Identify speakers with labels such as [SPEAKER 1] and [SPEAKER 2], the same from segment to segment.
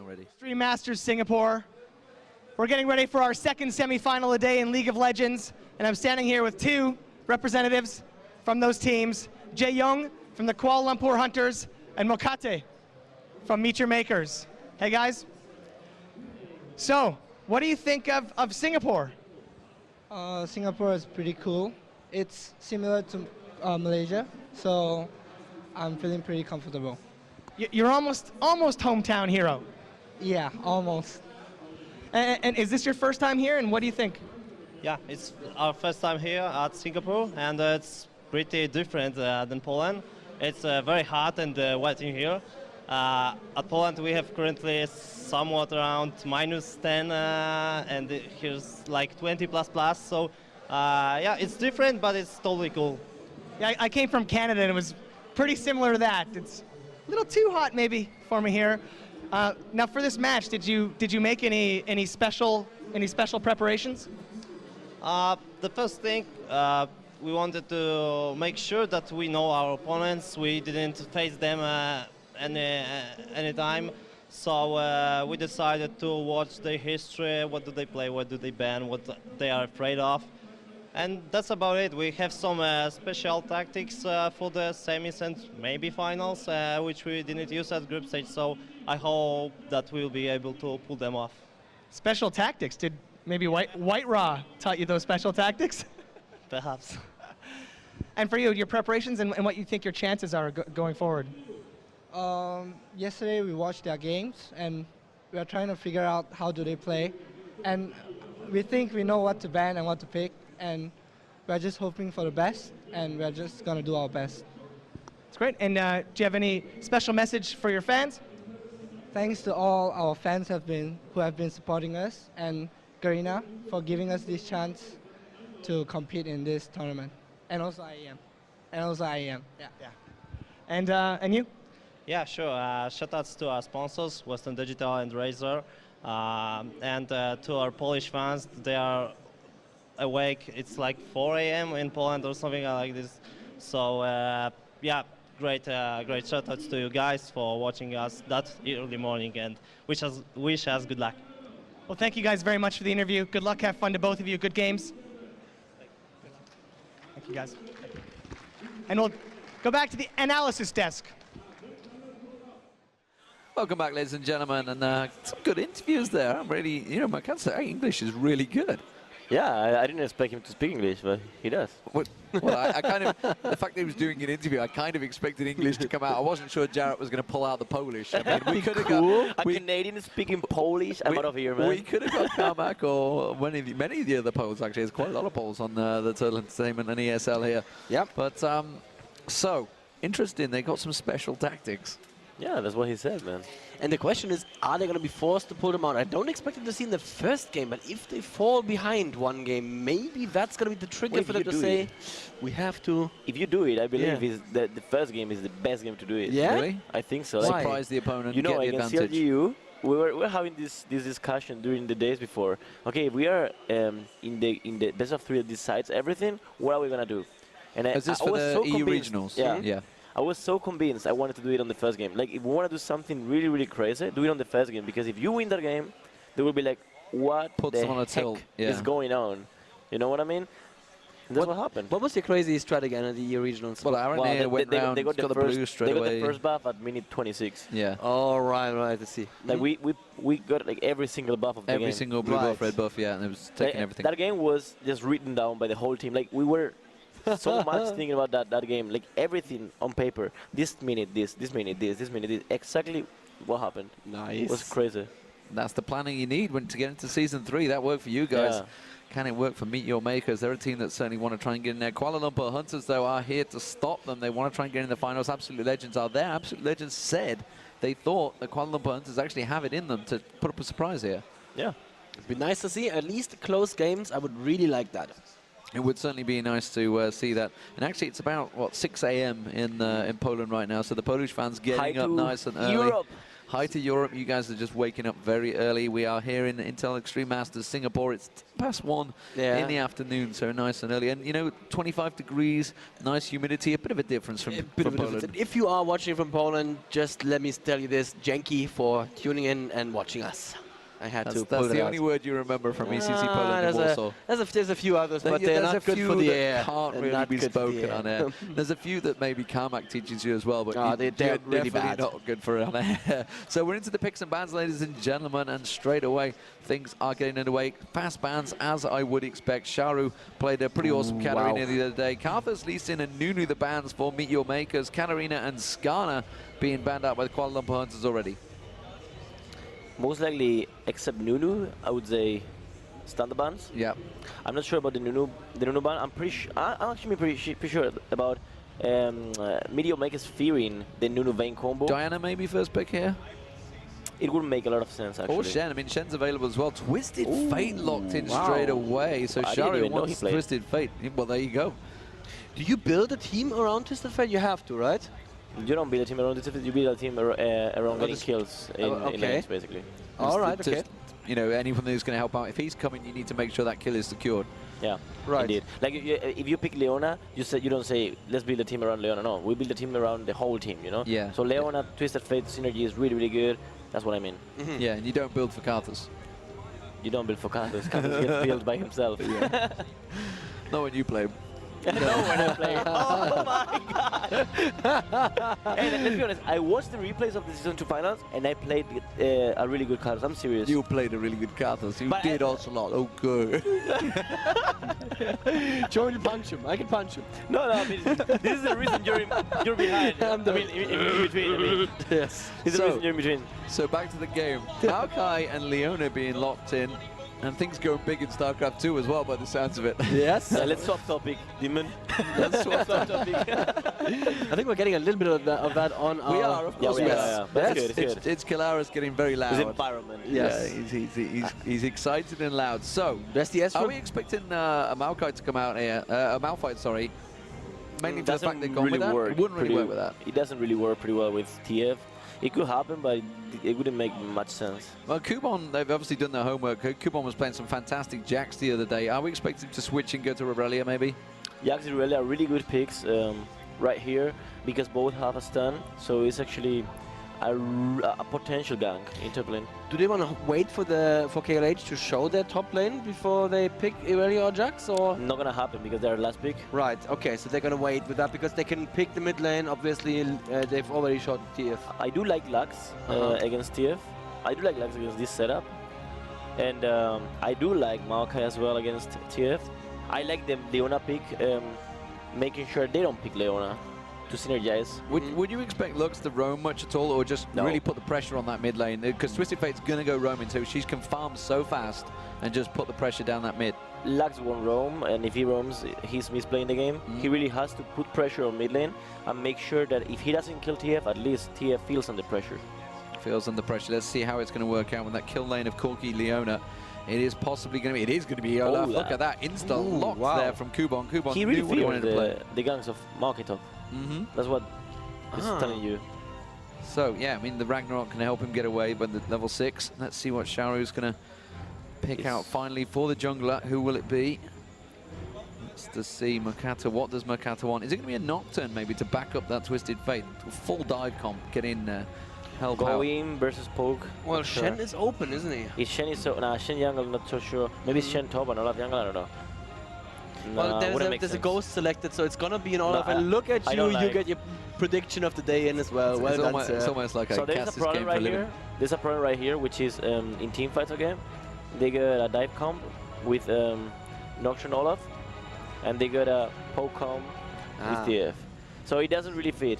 [SPEAKER 1] already.
[SPEAKER 2] Stream Masters Singapore. We're getting ready for our second semifinal a day in League of Legends, and I'm standing here with two representatives from those teams, Jae Young from the Kuala Lumpur Hunters and Mokate from Meet Your Makers. Hey guys. So, what do you think of Singapore?
[SPEAKER 3] Singapore is pretty cool. It's similar to Malaysia, so I'm feeling pretty comfortable.
[SPEAKER 2] You're almost hometown hero.
[SPEAKER 3] Yeah, almost.
[SPEAKER 2] And is this your first time here, and what do you think?
[SPEAKER 4] Yeah, it's our first time here at Singapore, and it's pretty different than Poland. It's very hot and wet in here. At Poland, we have currently somewhat around -10, and here's like 20++. So yeah, it's different, but it's totally cool.
[SPEAKER 2] Yeah, I came from Canada, and it was pretty similar to that. It's a little too hot maybe for me here. Now for this match, did you make any special preparations?
[SPEAKER 4] The first thing, we wanted to make sure that we know our opponents. We didn't face them any time, so we decided to watch their history. What do they play? What do they ban? What they are afraid of? And that's about it. We have some special tactics for the semis and maybe finals, which we didn't use at group stage. So I hope that we'll be able to pull them off.
[SPEAKER 2] Special tactics? Did maybe White Raw taught you those special tactics?
[SPEAKER 4] Perhaps.
[SPEAKER 2] And for you, your preparations and what you think your chances are going forward?
[SPEAKER 3] Yesterday we watched their games, and we are trying to figure out how do they play. And we think we know what to ban and what to pick. And we're just hoping for the best, and we're just going to do our best.
[SPEAKER 2] That's great. And do you have any special message for your fans?
[SPEAKER 3] Thanks to all our fans who have been supporting us, and Garena for giving us this chance to compete in this tournament. And also IEM. Yeah.
[SPEAKER 2] And you?
[SPEAKER 4] Yeah, sure. Shoutouts to our sponsors, Western Digital and Razer, and to our Polish fans. They are awake. It's like 4 a.m. in Poland or something like this. So yeah, great shoutouts to you guys for watching us that early morning, and wish us good luck.
[SPEAKER 2] Well, thank you guys very much for the interview. Good luck, have fun to both of you. Good games. Thank you guys. And we'll go back to the analysis desk.
[SPEAKER 1] Welcome back, ladies and gentlemen, and some good interviews there. I'm really, I can't say English is really good.
[SPEAKER 5] Yeah, I didn't expect him to speak English, but he does.
[SPEAKER 1] Well, I kind of, the fact that he was doing an interview, I kind of expected English to come out. I wasn't sure Jarrett was going to pull out the Polish. I mean, we could have got
[SPEAKER 5] a Canadian speaking Polish. I'm out of here, man.
[SPEAKER 1] We could have got Carmack or many of the other Poles, actually. There's quite a lot of Poles on the Turtle Entertainment and ESL here.
[SPEAKER 5] Yep.
[SPEAKER 1] But, so, interesting. They got some special tactics.
[SPEAKER 5] Yeah, that's what he said, man. And the question is, are they going to be forced to pull them out? I don't expect them to see in the first game, but if they fall behind one game, maybe that's going to be the trigger for them to say, we have to. If you do it, I believe the first game is the best game to do it.
[SPEAKER 1] Yeah? Really?
[SPEAKER 5] I think so.
[SPEAKER 1] Surprise the opponent, get the
[SPEAKER 5] against
[SPEAKER 1] advantage.
[SPEAKER 5] CLGU, we're having this discussion during the days before. Okay, if we are in the best of 3 that decides everything, what are we going to do? And
[SPEAKER 1] is this for the EU regionals?
[SPEAKER 5] Yeah. I was so convinced I wanted to do it on the first game. Like, if we want to do something really, really crazy, do it on the first game. Because if you win that game, they will be like, what the heck is going on? You know what I mean? And that's what happened.
[SPEAKER 6] What was your crazy strat again at the EU regionals?
[SPEAKER 1] Well, Aaron went round, got the blue straight away.
[SPEAKER 5] They got the first buff at minute 26.
[SPEAKER 1] Yeah.
[SPEAKER 6] Oh, right, I see.
[SPEAKER 5] Like, we got like every single buff of the game.
[SPEAKER 1] Every single blue buff, red buff, yeah, and it was taking everything.
[SPEAKER 5] That game was just written down by the whole team. Like, we were so much thinking about that game, like everything on paper. This minute this minute this minute this. Exactly what happened.
[SPEAKER 6] Nice.
[SPEAKER 5] It was crazy.
[SPEAKER 1] That's the planning you need to get into Season 3. That worked for you guys.
[SPEAKER 5] Yeah.
[SPEAKER 1] Can it work for Meet Your Makers? They're a team that certainly want to try and get in there. Kuala Lumpur Hunters, though, are here to stop them. They want to try and get in the finals. Absolute Legends are there. Absolute Legends said they thought the Kuala Lumpur Hunters actually have it in them to put up a surprise here.
[SPEAKER 5] Yeah.
[SPEAKER 6] It'd be nice to see at least close games. I would really like that.
[SPEAKER 1] It would certainly be nice to see that. And actually, it's about, what, 6 a.m. in Poland right now, so the Polish fans getting up nice and early.
[SPEAKER 5] Europe.
[SPEAKER 1] Hi to Europe. You guys are just waking up very early. We are here in Intel Extreme Masters Singapore. It's +1 in the afternoon, so nice and early. And, you know, 25 degrees, nice humidity, a bit of a difference from Poland.
[SPEAKER 5] If you are watching from Poland, just let me tell you this. Janky for tuning in and watching us. I had to pull
[SPEAKER 1] That's
[SPEAKER 5] it
[SPEAKER 1] the
[SPEAKER 5] out.
[SPEAKER 1] only word you remember from ECC Poland in Warsaw.
[SPEAKER 5] There's a few others, but they're not good for the air.
[SPEAKER 1] Can't really be spoken on air. There's a few that maybe Carmack teaches you as well, but
[SPEAKER 5] they're really bad.
[SPEAKER 1] Not good for it on air. So we're into the picks and bans, ladies and gentlemen, and straight away things are getting underway. Fast bans, as I would expect. Sharu played a pretty awesome Katarina the other day. Karthus, Lee Sin, and Nunu the bans for Meet Your Makers. Katarina and Skana being banned out by the Kuala Lumpur Hunters already.
[SPEAKER 7] Most likely, except Nunu, I would say standard bans.
[SPEAKER 1] Yeah.
[SPEAKER 7] I'm not sure about the Nunu ban. I'm actually pretty sure about Meteor Makers fearing the Nunu Vayne combo.
[SPEAKER 1] Diana maybe first pick here?
[SPEAKER 7] It would make a lot of sense, actually.
[SPEAKER 1] Or Shen. I mean, Shen's available as well. Twisted Fate locked in straight away. So Sharu wants Twisted Fate. Well, there you go.
[SPEAKER 5] Do you build a team around Twisted Fate? You have to, right?
[SPEAKER 7] You don't build a team around Twisted Fate. You build a team around getting kills in lanes, basically.
[SPEAKER 5] All right, okay.
[SPEAKER 1] You know, anyone who's going to help out. If he's coming, you need to make sure that kill is secured.
[SPEAKER 7] Yeah,
[SPEAKER 5] right.
[SPEAKER 7] Indeed. Like if you pick Leona, you don't say let's build a team around Leona. No, we build a team around the whole team. You know.
[SPEAKER 1] Yeah.
[SPEAKER 7] So Leona Twisted Fate synergy is really good. That's what I mean.
[SPEAKER 1] Yeah, and you don't build for Karthus.
[SPEAKER 7] You don't build for Karthus. Karthus gets built by himself.
[SPEAKER 1] Yeah. Not when you play.
[SPEAKER 7] No, when I play. Oh my god! Hey, let's be honest. I watched the replays of the Season 2 finals, and I played a really good Karthus. I'm serious.
[SPEAKER 1] You played a really good Karthus. You did Ocelot. Oh, good.
[SPEAKER 5] Joe will punch him. I can punch him.
[SPEAKER 7] No, I mean, this is the reason you're behind. I mean, in between. I mean.
[SPEAKER 5] Yes.
[SPEAKER 7] This is the reason you're in between.
[SPEAKER 1] So back to the game. Maokai and Leona being locked in. And things going big in StarCraft 2 as well, by the sounds of it.
[SPEAKER 5] Yes.
[SPEAKER 7] Let's swap topic, Demon.
[SPEAKER 1] Let's swap
[SPEAKER 7] topic.
[SPEAKER 5] I think we're getting a little bit of that on our...
[SPEAKER 1] We are, of course.
[SPEAKER 7] Yeah. That's good.
[SPEAKER 1] It's Kilaris getting very loud.
[SPEAKER 7] His environment.
[SPEAKER 1] Yes. Yeah, he's excited and loud. So, are we expecting a Maokai to come out here? A Malphite, sorry. Mainly for the fact they've gone with that? It wouldn't really work with that.
[SPEAKER 7] It doesn't really work pretty well with TF. It could happen, but it wouldn't make much sense.
[SPEAKER 1] Well, Kubon, they've obviously done their homework. Kubon was playing some fantastic Jacks the other day. Are we expecting to switch and go to Revelia, maybe?
[SPEAKER 7] Jacks and Revelia are really good picks right here, because both have a stun, so it's actually a potential gank in top lane.
[SPEAKER 5] Do they want to wait for KLH to show their top lane before they pick Irelia or Jax, or?
[SPEAKER 7] Not gonna happen because they're last pick.
[SPEAKER 5] Right, okay, so they're gonna wait with that because they can pick the mid lane. Obviously, they've already shot TF.
[SPEAKER 7] I do like Lux against TF. I do like Lux against this setup. And I do like Maokai as well against TF. I like the Leona pick, making sure they don't pick Leona to synergize.
[SPEAKER 1] Would you expect Lux to roam much at all, or just really put the pressure on that mid lane? Because Twisted Fate's going to go roaming, so she can farm so fast and just put the pressure down that mid.
[SPEAKER 7] Lux won't roam, and if he roams, he's misplaying the game. He really has to put pressure on mid lane and make sure that if he doesn't kill TF, at least TF feels under pressure.
[SPEAKER 1] Feels under pressure. Let's see how it's going to work out with that kill lane of Corki Leona. It is possibly going to be. It is going to be Olaf. Look at that instant lock there from Kubon. Kubon
[SPEAKER 7] he really
[SPEAKER 1] knew what he wanted to play.
[SPEAKER 7] The ganks of Market Top. That's what it's telling you.
[SPEAKER 1] So yeah, I mean the Ragnarok can help him get away by the level 6. Let's see what Sharu's going to pick out finally for the jungler. Who will it be? Let's just see Mercator. What does Mercator want? Is it going to be a Nocturne maybe to back up that Twisted Fate? Full dive comp. Get in. Help
[SPEAKER 7] Go
[SPEAKER 1] out.
[SPEAKER 7] in versus poke.
[SPEAKER 5] Well, Shen is open, isn't he?
[SPEAKER 7] If Shen is so... Nah, Shen jungle, not so sure. Maybe it's Shen top and Olaf jungle, I don't know.
[SPEAKER 5] Well, there's a ghost selected, so it's gonna be an Olaf. And look at you, you get your prediction of the day in as well. Well done, sir.
[SPEAKER 1] It's almost like a
[SPEAKER 7] there's a problem right here. There's a problem right here, which is in team fights again. They get a dive comp with Nocturne Olaf, and they get a poke comp with TF. So it doesn't really fit.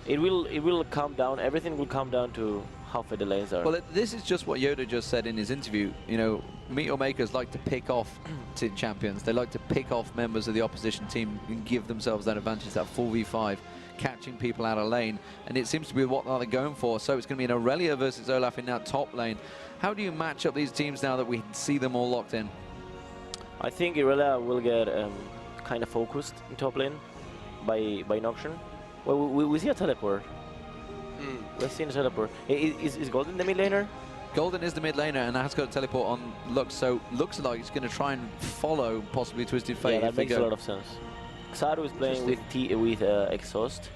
[SPEAKER 7] It will come down. Everything will come down to how fit the lanes are.
[SPEAKER 1] Well, this is just what Yoda just said in his interview. You know, Meteor Makers like to pick off team champions. They like to pick off members of the opposition team and give themselves that advantage, that 4v5, catching people out of lane. And it seems to be what they're going for. So it's going to be an Aurelia versus Olaf in that top lane. How do you match up these teams now that we see them all locked in?
[SPEAKER 7] I think Aurelia will get kind of focused in top lane by Nocturne. Well, we see a teleport. Let's see in the setup. Is Golden the mid laner?
[SPEAKER 1] Golden is the mid laner, and has got a teleport on Lux, so looks like it's going to try and follow possibly Twisted Fate.
[SPEAKER 7] Yeah, that makes a lot of sense. Xaru is playing with Exhaust,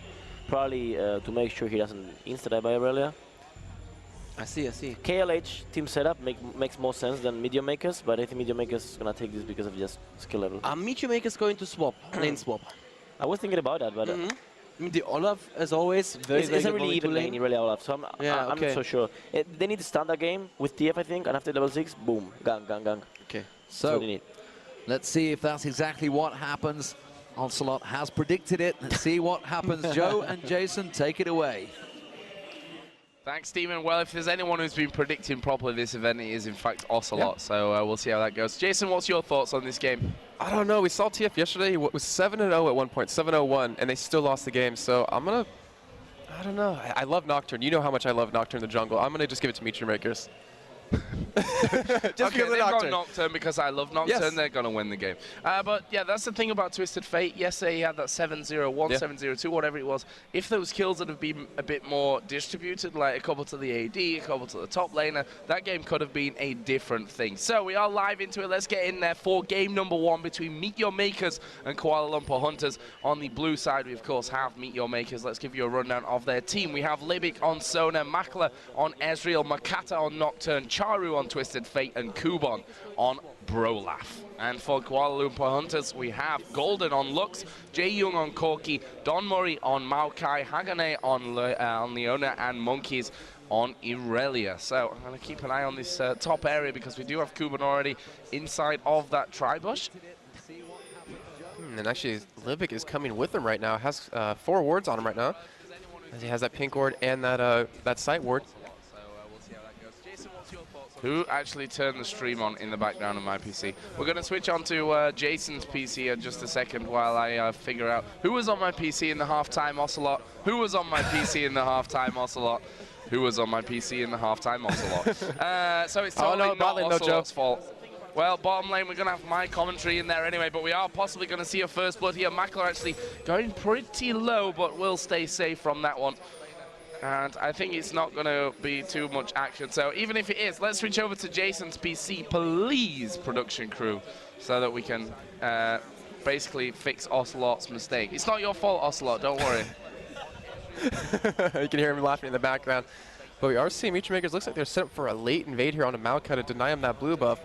[SPEAKER 7] probably to make sure he doesn't insta-die by Aurelia.
[SPEAKER 5] I see.
[SPEAKER 7] KLH team setup makes more sense than Medium Makers, but I think Medium Makers is going to take this because of just skill level.
[SPEAKER 5] Are Medium Makers going to swap, lane swap?
[SPEAKER 7] I was thinking about that, but...
[SPEAKER 5] I mean, the Olaf, as always, very
[SPEAKER 7] it's a really even lane, really Olaf, so I'm not so sure. They need a standard game with TF, I think, and after level 6, boom, gang.
[SPEAKER 1] Okay, so
[SPEAKER 7] they need.
[SPEAKER 1] Let's see if that's exactly what happens. Ocelot has predicted it. Let's see what happens. Joe and Jason, take it away.
[SPEAKER 8] Thanks, Stephen. Well, if there's anyone who's been predicting properly this event, it is in fact Ocelot. So we'll see how that goes. Jason, what's your thoughts on this game?
[SPEAKER 9] I don't know. We saw TF yesterday. He was 7-0 at one point, 7-0-1, and they still lost the game. So I don't know. I love Nocturne. You know how much I love Nocturne in the jungle. I'm going to just give it to Meteor Makers.
[SPEAKER 8] Just because they've got Nocturne because I love Nocturne,
[SPEAKER 9] yes.
[SPEAKER 8] They're going to win the game. But yeah, that's the thing about Twisted Fate. Yesterday he had that 7-0-1, 7-0-2, whatever it was. If those kills had been a bit more distributed, like a couple to the AD, a couple to the top laner, that game could have been a different thing. So we are live into it. Let's get in there for game number 1 between Meteor Makers and Kuala Lumpur Hunters. On the blue side, we of course have Meteor Makers. Let's give you a rundown of their team. We have Libic on Sona, Makler on Ezreal, Makata on Nocturne, Charu on Twisted Fate, and Kubon on Brolaf. And for Kuala Lumpur Hunters, we have Golden on Lux, Jae-Young on Corki, Don Murray on Maokai, Hagane on Leona, and Monkeys on Irelia. So I'm going to keep an eye on this top area because we do have Kubon already inside of that tri-bush.
[SPEAKER 9] And actually, Libic is coming with him right now. Has 4 wards on him right now. As he has that pink ward and that sight ward.
[SPEAKER 8] Who actually turned the stream on in the background of my PC? We're going to switch on to Jason's PC in just a second while I figure out who was on my PC in the halftime Ocelot, who was on my PC in the halftime Ocelot, who was on my PC in the halftime Ocelot. So it's totally not Ocelot's fault. Well, bottom lane, we're going to have my commentary in there anyway, but we are possibly going to see a first blood here. Makler actually going pretty low, but will stay safe from that one. And I think it's not going to be too much action. So even if it is, let's switch over to Jason's PC, please, production crew, so that we can basically fix Ocelot's mistake. It's not your fault, Ocelot, don't worry.
[SPEAKER 9] You can hear him laughing in the background. But we are seeing Meteor Makers. Looks like they're set up for a late invade here on a Maokai to deny him that blue buff.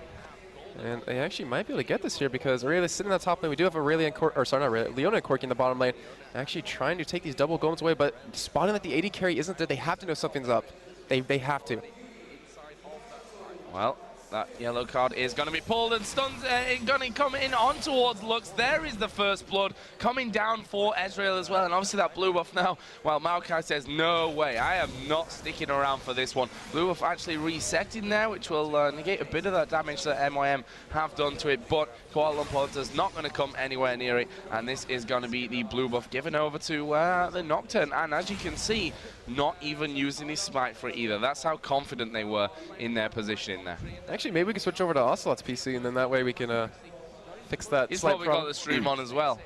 [SPEAKER 9] And they actually might be able to get this here because Aurelia's sitting on the top lane. We do have Aurelia and Leona and Corki in the bottom lane, actually trying to take these double golems away, but spotting that the AD carry isn't there. They have to know something's up. They have to.
[SPEAKER 8] Well, that yellow card is going to be pulled and stunned, going to come in on towards Lux. There is the first blood coming down for Ezreal as well, and obviously that blue buff now, while Maokai says, no way, I am not sticking around for this one. Blue buff actually resetting there, which will negate a bit of that damage that MYM have done to it, but Kuala Lumpur is not going to come anywhere near it, and this is going to be the blue buff given over to the Nocturne, and as you can see, not even using his smite for it either. That's how confident they were in their position there.
[SPEAKER 9] Actually, maybe we can switch over to Ocelot's PC, and then that way we can fix that.
[SPEAKER 8] He's probably got the stream on as well.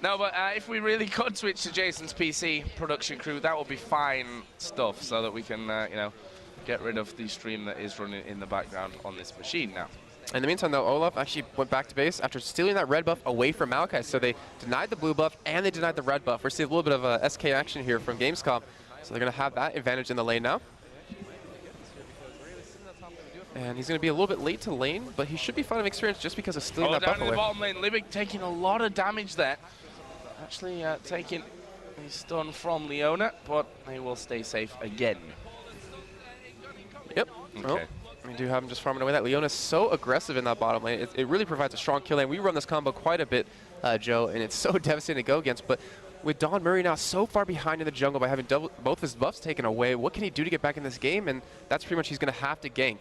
[SPEAKER 8] No, but if we really could switch to Jason's PC production crew, that would be fine stuff, so that we can, you know, get rid of the stream that is running in the background on this machine now.
[SPEAKER 9] In the meantime, though, Olaf actually went back to base after stealing that red buff away from Maokai. So they denied the blue buff and they denied the red buff. We're seeing a little bit of SK action here from Gamescom. So they're going to have that advantage in the lane now. And he's going to be a little bit late to lane, but he should be fine of experience just because of stealing that buff
[SPEAKER 8] down in
[SPEAKER 9] away.
[SPEAKER 8] the bottom lane, Libic taking a lot of damage there. Actually taking a stun from Leona, but they will stay safe again.
[SPEAKER 9] Yep.
[SPEAKER 8] Okay.
[SPEAKER 9] Oh, we do have him just farming away. That Leona's so aggressive in that bottom lane. It really provides a strong kill lane. We run this combo quite a bit, Joe, and it's so devastating to go against. But with Don Murray now so far behind in the jungle by having both his buffs taken away, what can he do to get back in this game? And that's pretty much he's going to have to gank.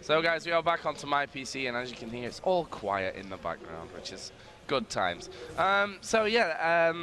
[SPEAKER 8] So guys, we are back onto my PC, and as you can hear, it's all quiet in the background, which is good times. So yeah,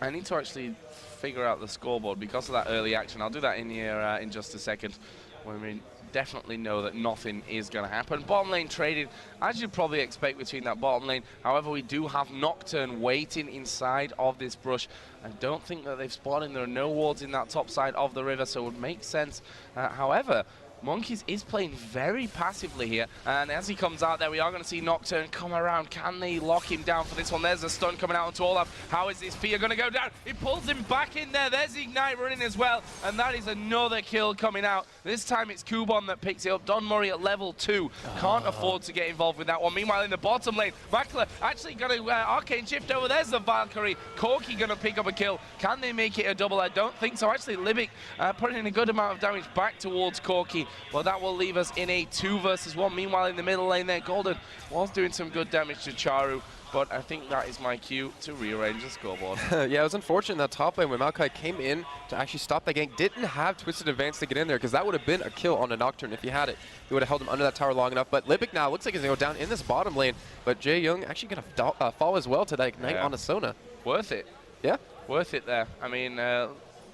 [SPEAKER 8] I need to actually figure out the scoreboard because of that early action. I'll do that in here in just a second when we definitely know that nothing is going to happen. Bottom lane traded, as you'd probably expect between that bottom lane. However, we do have Nocturne waiting inside of this brush. I don't think that they've spotted. There are no wards in that top side of the river, so it would make sense. However, Monkeys is playing very passively here, and as he comes out there, we are going to see Nocturne come around. Can they lock him down for this one? There's a stun coming out onto Olaf. How is this Pia going to go down? He pulls him back in there. There's the Ignite running as well, and that is another kill coming out. This time it's Kubon that picks it up. Don Murray at level 2. Can't afford to get involved with that one. Meanwhile, in the bottom lane, Makler actually going to Arcane Shift over. There's the Valkyrie. Corki going to pick up a kill. Can they make it a double? I don't think so. Actually, Libic putting in a good amount of damage back towards Corki. Well, that will leave us in a 2 versus 1. Meanwhile, in the middle lane there, Golden was doing some good damage to Charu, but I think that is my cue to rearrange the scoreboard.
[SPEAKER 9] Yeah, it was unfortunate in that top lane when Maokai came in to actually stop that gank. Didn't have Twisted Advance to get in there, because that would have been a kill on a Nocturne if he had it. He would have held him under that tower long enough. But Libic now looks like he's going to go down in this bottom lane. But Jae Young actually going to fall as well to that Ignite on a Sona.
[SPEAKER 8] Worth it.
[SPEAKER 9] Yeah.
[SPEAKER 8] Worth it there. I mean,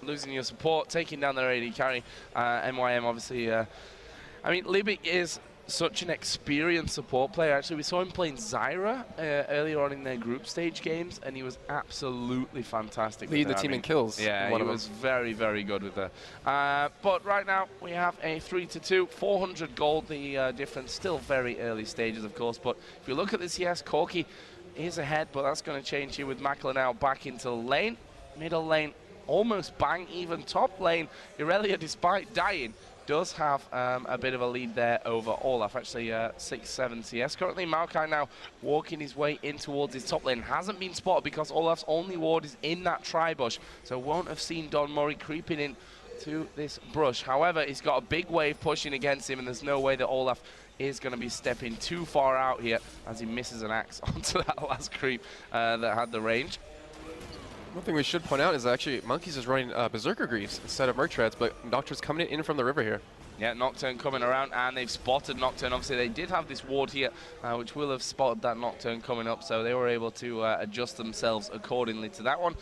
[SPEAKER 8] losing your support, taking down their AD carry. MYM obviously... I mean, Libic is such an experienced support player. Actually, we saw him playing Zyra earlier on in their group stage games, and he was absolutely fantastic.
[SPEAKER 9] Lead the team in kills.
[SPEAKER 8] Yeah, he was very, very good with her. But right now, we have a 3-2, 400 gold. The difference, still very early stages, of course. But if you look at this, yes, Corki is ahead, but that's going to change here with Makler now back into the lane. Middle lane, almost bang even. Top lane, Irelia, despite dying, does have a bit of a lead there over Olaf, actually 6-7 CS. Currently, Maokai now walking his way in towards his top lane. Hasn't been spotted because Olaf's only ward is in that tri-bush, so won't have seen Don Murray creeping in to this brush. However, he's got a big wave pushing against him, and there's no way that Olaf is going to be stepping too far out here as he misses an axe onto that last creep that had the range.
[SPEAKER 9] One thing we should point out is that actually Monkeys is running Berserker Greaves instead of Merc Treads, but Nocturne's coming in from the river here.
[SPEAKER 8] Yeah, Nocturne coming around, and they've spotted Nocturne. Obviously, they did have this ward here, which will have spotted that Nocturne coming up, so they were able to adjust themselves accordingly to that one.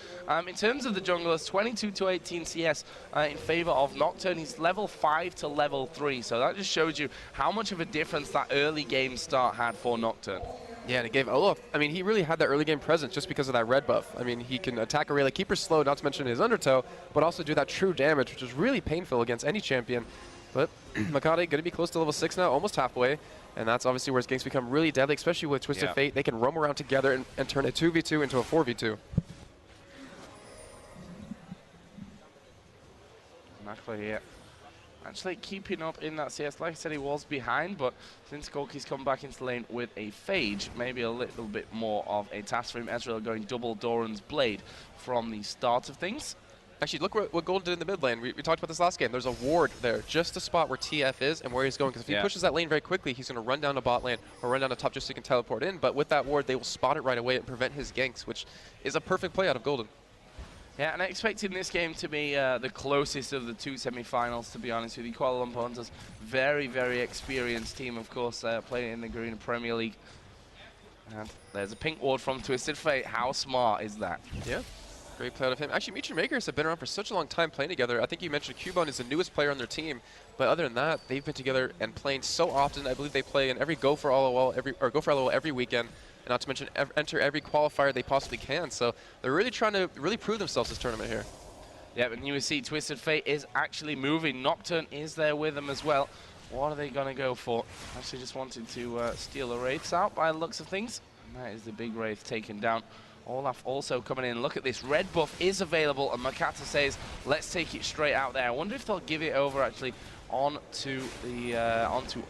[SPEAKER 8] In terms of the junglers, 22-18 CS in favor of Nocturne. He's level 5 to level 3, so that just shows you how much of a difference that early game start had for Nocturne.
[SPEAKER 9] Yeah, and it gave Olaf, I mean, he really had that early game presence just because of that red buff. I mean, he can attack Aurelia, keep her slow, not to mention his undertow, but also do that true damage, which is really painful against any champion. But Makade going to be close to level 6 now, almost halfway, and that's obviously where his ganks become really deadly, especially with Twisted Fate. They can roam around together and turn a 2v2 into a 4v2.
[SPEAKER 8] Makler here. Actually keeping up in that CS. Like I said, he was behind, but since Corki's come back into the lane with a Phage, maybe a little bit more of a task for him. Ezreal going double Doran's Blade from the start of things.
[SPEAKER 9] Actually, look what Golden did in the mid lane. We talked about this last game. There's a ward there, just the spot where TF is and where he's going. Because if he pushes that lane very quickly, he's going to run down to bot lane or run down to top just so he can teleport in. But with that ward, they will spot it right away and prevent his ganks, which is a perfect play out of Golden.
[SPEAKER 8] Yeah, and I expected this game to be the closest of the 2 semi-finals, to be honest with you. Kuala Lumpur Hunters, very, very experienced team, of course, playing in the Green Premier League. And there's a pink ward from Twisted Fate. How smart is that?
[SPEAKER 9] Yeah, great play out of him. Actually, Mutual Makers have been around for such a long time playing together. I think you mentioned Cubone is the newest player on their team, but other than that, they've been together and playing so often. I believe they play in every Go for LOL every weekend. And not to mention enter every qualifier they possibly can. So they're really trying to prove themselves this tournament here.
[SPEAKER 8] Yeah, and you will see Twisted Fate is actually moving. Nocturne is there with them as well. What are they going to go for? Actually just wanted to steal the Wraiths out by the looks of things. And that is the big Wraith taken down. Olaf also coming in. Look at this. Red buff is available, and Makata says, let's take it straight out there. I wonder if they'll give it over actually onto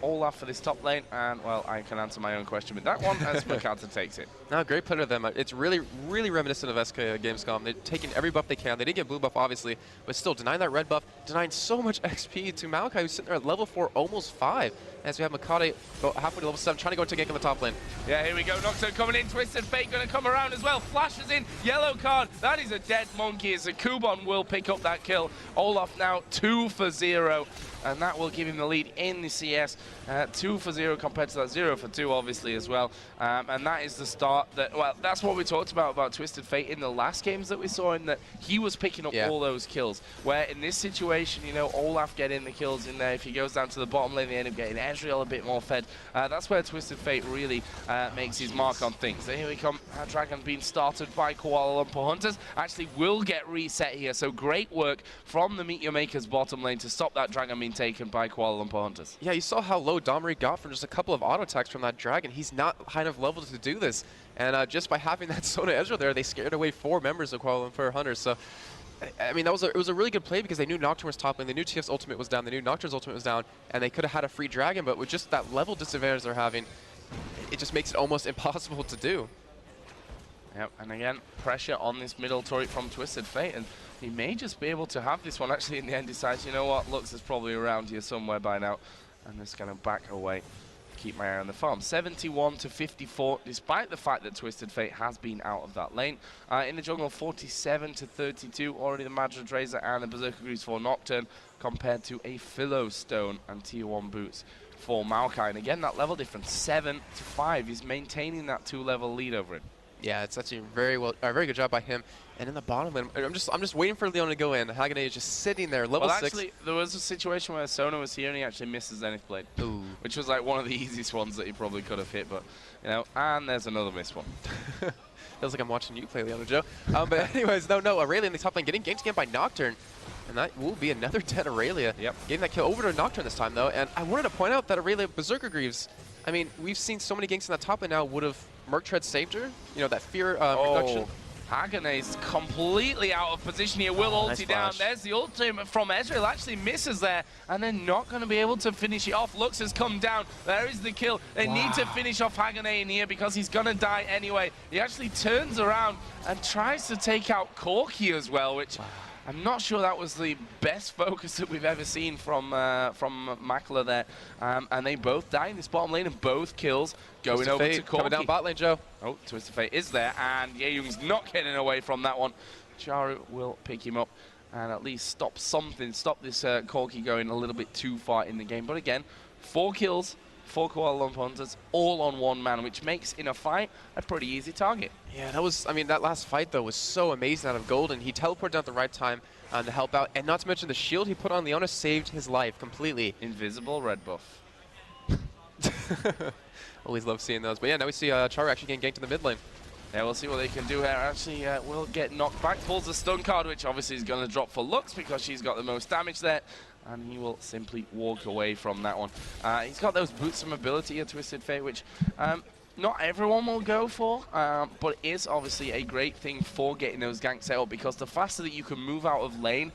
[SPEAKER 8] Olaf for this top lane, and well, I can answer my own question with that one as Makata takes it.
[SPEAKER 9] No, great play to them. It's really, really reminiscent of SK Gamescom. They're taking every buff they can. They didn't get blue buff, obviously, but still denying that red buff, denying so much XP to Maokai, who's sitting there at level 4, almost 5. As we have Makade go halfway to level 7, trying to go to gank in the top lane.
[SPEAKER 8] Yeah, here we go. Nocturne coming in. Twisted Fate going to come around as well. Flashes in. Yellow card. That is a dead monkey. As a Kubon will pick up that kill. Olaf now 2 for 0. and that will give him the lead in the CS. 2-0 compared to that 0-2, obviously, as well. And that is the start. Well, that's what we talked about Twisted Fate in the last games that we saw, in that he was picking up all those kills. Where in this situation, you know, Olaf getting the kills in there. If he goes down to the bottom lane, they end up getting Ezreal a bit more fed. That's where Twisted Fate really makes his mark on things. Here we come. Dragon being started by Kuala Lumpur Hunters. Actually will get reset here. So great work from the Meet Your Makers bottom lane to stop that Dragon being taken by Kuala Lumpur Hunters.
[SPEAKER 9] Yeah, you saw how low Domri got from just a couple of auto attacks from that Dragon. He's not high enough level to do this. And just by having that Sona Ezreal there, they scared away 4 members of Kuala Lumpur Hunters. So, I mean, it was a really good play because they knew Nocturne was top lane, they knew TF's ultimate was down, they knew Nocturne's ultimate was down, and they could have had a free Dragon, but with just that level disadvantage they're having, it just makes it almost impossible to do.
[SPEAKER 8] Yep, and again, pressure on this middle turret from Twisted Fate, and he may just be able to have this one. Actually, in the end, decides, you know what, Lux is probably around here somewhere by now, and just going to back away, keep my eye on the farm. 71-54, despite the fact that Twisted Fate has been out of that lane. In the jungle, 47-32, already the Madrid Razor and the Berserker Greaves for Nocturne, compared to a Philo Stone and Tier 1 boots for Maokai. And again, that level difference, 7-5, he's maintaining that 2-level lead over it.
[SPEAKER 9] Yeah, it's actually very good job by him. And in the bottom lane, I'm just waiting for Leon to go in. Hagenay is just sitting there, level 6.
[SPEAKER 8] Actually, there was a situation where Sona was here and he actually missed his Zenith Blade.
[SPEAKER 9] Ooh.
[SPEAKER 8] Which was like one of the easiest ones that he probably could have hit, but, you know, and there's another missed one.
[SPEAKER 9] Feels like I'm watching you play, Leon Joe. But anyways, no, Aurelia in the top lane getting ganked again by Nocturne. And that will be another dead Aurelia.
[SPEAKER 8] Yep.
[SPEAKER 9] Getting that kill over to Nocturne this time, though. And I wanted to point out that Aurelia Berserker Greaves, I mean, we've seen so many ganks in that top lane now. Would have Merc Tread saved her? You know, that fear reduction.
[SPEAKER 8] Hagenay's completely out of position here. Will ulti
[SPEAKER 5] nice
[SPEAKER 8] down.
[SPEAKER 5] flash.
[SPEAKER 8] There's the ultimate from Ezreal. Actually misses there, and they're not going to be able to finish it off. Lux has come down. There is the kill. They need to finish off Hagenay in here because he's going to die anyway. He actually turns around and tries to take out Corki as well, which I'm not sure that was the best focus that we've ever seen from Makler there. And they both die in this bottom lane, and both kills going over to Corki.
[SPEAKER 9] Coming down bot lane, Joe.
[SPEAKER 8] Oh, Twisted Fate is there, and Yeyoong's not getting away from that one. Charu will pick him up and at least stop something, stop this Corki going a little bit too far in the game. But again, 4 kills, 4 Kuala Lumpur Hunters, all on 1 man, which makes, in a fight, a pretty easy target.
[SPEAKER 9] Yeah, that was, I mean, that last fight, though, was so amazing out of Golden. He teleported down at the right time to help out, and not to mention the shield he put on Leona saved his life completely.
[SPEAKER 8] Invisible red buff.
[SPEAKER 9] Always love seeing those. But yeah, now we see Charu actually getting ganked in the mid lane.
[SPEAKER 8] Yeah, we'll see what they can do here. Actually, will get knocked back, pulls the stun card, which obviously is going to drop for Lux because she's got the most damage there. And he will simply walk away from that one. He's got those boots of mobility at Twisted Fate, which not everyone will go for, but it is obviously a great thing for getting those ganks set up, because the faster that you can move out of lane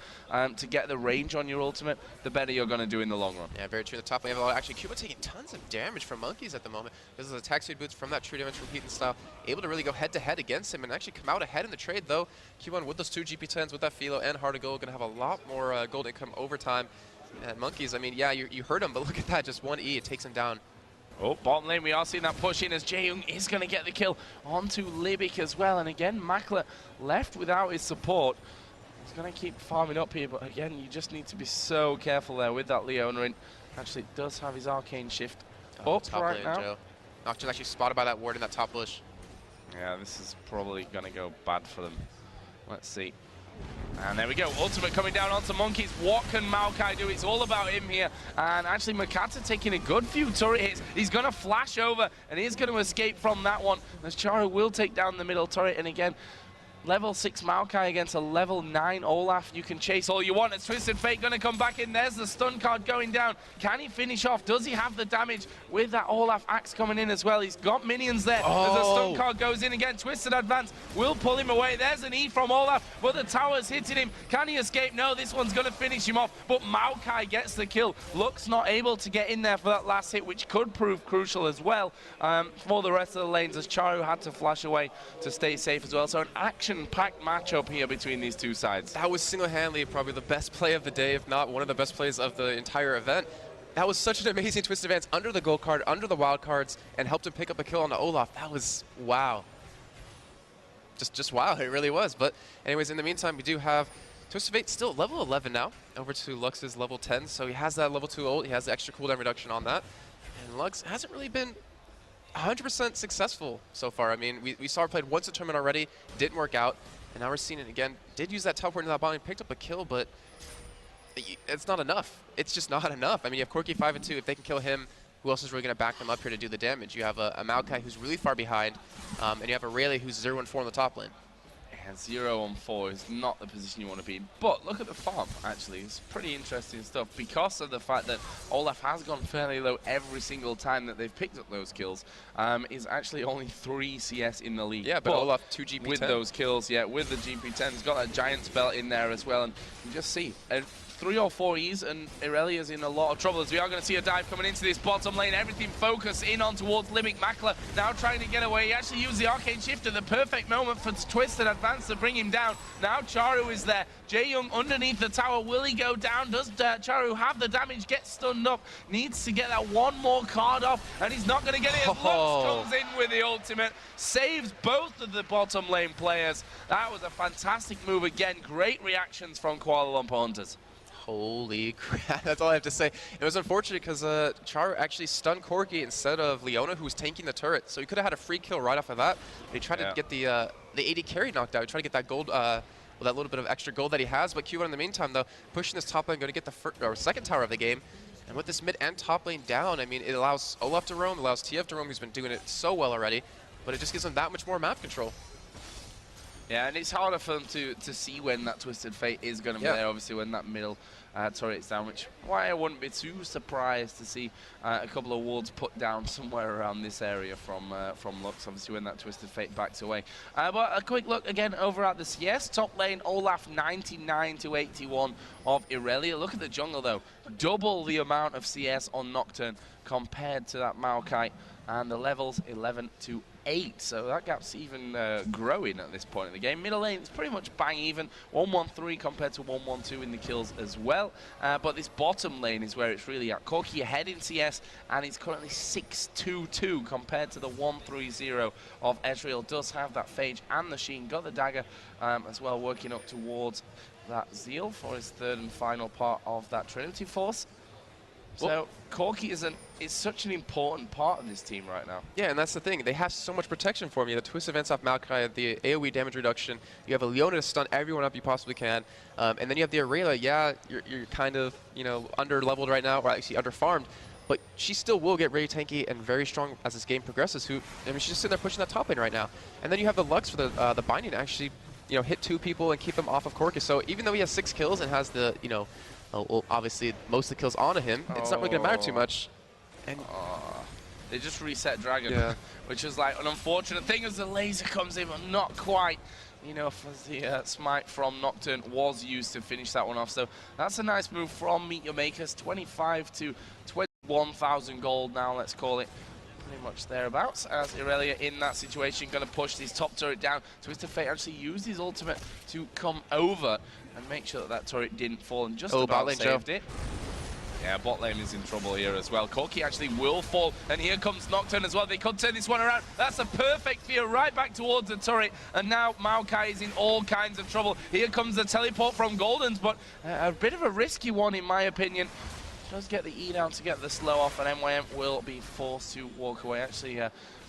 [SPEAKER 8] to get the range on your ultimate, the better you're going to do in the long run.
[SPEAKER 9] Yeah, very true. The top lane, actually, Cuba taking tons of damage from Monkeys at the moment. This is attack speed boots from that true damage from Heathen style, able to really go head-to-head against him and actually come out ahead in the trade, though. Q1 with those 2 GP10s, with that Philo and Heart of Gold, going to have a lot more gold income over time. And Monkeys, I mean, yeah, you heard him, but look at that, just 1 E, it takes him down.
[SPEAKER 8] Oh, bottom lane, we are seeing that push in as Jaeyoung is going to get the kill onto Libic as well. And again, Makler left without his support. He's going to keep farming up here, but again, you just need to be so careful there with that Leona. And actually does have his arcane shift up
[SPEAKER 9] top
[SPEAKER 8] right
[SPEAKER 9] lane,
[SPEAKER 8] now.
[SPEAKER 9] Joe. Nocturne actually spotted by that ward in that top bush.
[SPEAKER 8] Yeah, this is probably going to go bad for them. Let's see. And there we go, ultimate coming down onto Monkeys. What can Maokai do? It's all about him here. And actually, Makata taking a good few turret hits. He's going to flash over, and he's going to escape from that one. As Charu will take down the middle turret, and again, level 6 Maokai against a level 9 Olaf. You can chase all you want. It's Twisted Fate going to come back in. There's the stun card going down. Can he finish off? Does he have the damage with that Olaf axe coming in as well? He's got minions there. As the stun card goes in again, Twisted advance will pull him away. There's an E from Olaf, but the tower's hitting him. Can he escape? No, this one's going to finish him off, but Maokai gets the kill. Lux not able to get in there for that last hit, which could prove crucial as well for the rest of the lanes, as Charu had to flash away to stay safe as well. So an action-packed matchup here between these two sides.
[SPEAKER 9] That was single-handedly probably the best play of the day, if not one of the best plays of the entire event. That was such an amazing twist advance under the gold card, under the wild cards, and helped him pick up a kill on the Olaf. That was wow. Just wow, it really was. But anyways, in the meantime, we do have Twisted Fate still level 11 now, over to Lux's level 10, so he has that level 2 ult, he has the extra cooldown reduction on that. And Lux hasn't really been 100% successful so far. I mean, we saw her played once a tournament already, didn't work out, and now we're seeing it again. Did use that teleport into that bot and picked up a kill, but it's not enough. It's just not enough. I mean, you have Corki 5 and 2. If they can kill him, who else is really going to back them up here to do the damage? You have a Maokai who's really far behind, and you have a Rayleigh who's 0-4 on the top lane.
[SPEAKER 8] And 0-4 is not the position you want to be in. But look at the farm, actually. It's pretty interesting stuff because of the fact that Olaf has gone fairly low every single time that they've picked up those kills. Is actually only 3 CS in the league.
[SPEAKER 9] Yeah, but Olaf 2 GP10.
[SPEAKER 8] With those kills, yeah, with the GP10. He's got a Giant's Belt in there as well. And you just see 3 or 4 E's, and Irelia's in a lot of trouble as we are going to see a dive coming into this bottom lane. Everything focused in on towards Limit Makler, now trying to get away. He actually used the Arcane Shift at the perfect moment for Twist and Advance to bring him down. Now Charu is there. Jaeyoung underneath the tower. Will he go down? Does Charu have the damage? Gets stunned up. Needs to get that one more card off, and he's not going to get it. As Lux comes in with the ultimate. Saves both of the bottom lane players. That was a fantastic move again. Great reactions from Kuala Lumpur Hunters.
[SPEAKER 9] Holy crap, that's all I have to say. It was unfortunate because Charu actually stunned Corki instead of Leona, who was tanking the turret. So he could have had a free kill right off of that. But he tried to get the AD carry knocked out. He tried to get that gold, well, that little bit of extra gold that he has. But Q1 in the meantime, though, pushing this top lane, going to get the second tower of the game. And with this mid and top lane down, I mean, it allows Olaf to roam, allows TF to roam, who's been doing it so well already. But it just gives him that much more map control.
[SPEAKER 8] Yeah, and it's harder for them to see when that Twisted Fate is going to be there, obviously, when that middle turret's down, which why I wouldn't be too surprised to see a couple of wards put down somewhere around this area from Lux, obviously, when that Twisted Fate backs away. But a quick look again over at the CS. Top lane, Olaf 99 to 81 of Irelia. Look at the jungle, though. Double the amount of CS on Nocturne compared to that Maokai. And the levels 11 to 8, so that gap's even growing at this point in the game. Middle lane is pretty much bang even, 1-1-3 compared to 1-1-2 in the kills as well. But this bottom lane is where it's really at. Corki ahead in CS, and he's currently 6-2-2 compared to the 1-3-0 of Ezreal. Does have that Phage and the Sheen, got the dagger as well, working up towards that Zeal for his third and final part of that Trinity Force. So Corki is such an important part of this team right now.
[SPEAKER 9] Yeah, and that's the thing. They have so much protection for me. The twist events off Maokai, the AoE damage reduction. You have a Leona to stun everyone up you possibly can. And then you have the Aurelia. Yeah, you're kind of, you know, under-leveled right now, or actually under-farmed. But she still will get really tanky and very strong as this game progresses. I mean, she's just sitting there pushing that top lane right now. And then you have the Lux for the binding to actually, you know, hit 2 people and keep them off of Corki. So even though he has 6 kills and has the, you know, well, obviously most of the kills onto him, it's not really going to matter too much. And
[SPEAKER 8] they just reset Dragon, which is like an unfortunate thing as the laser comes in, but not quite enough as the smite from Nocturne was used to finish that one off. So that's a nice move from Meet Your Makers, 25 to 21,000 gold now, let's call it. Pretty much thereabouts, as Irelia in that situation, going to push this top turret down. Twisted Fate actually used his ultimate to come over and make sure that that turret didn't fall, and just about saved it. Yeah, bot lane is in trouble here as well. Corki actually will fall, and here comes Nocturne as well. They could turn this one around. That's a perfect fear right back towards the turret, and now Maokai is in all kinds of trouble. Here comes the teleport from Goldens, but a bit of a risky one in my opinion. Does get the E down to get the slow off, and MYM will be forced to walk away. Actually,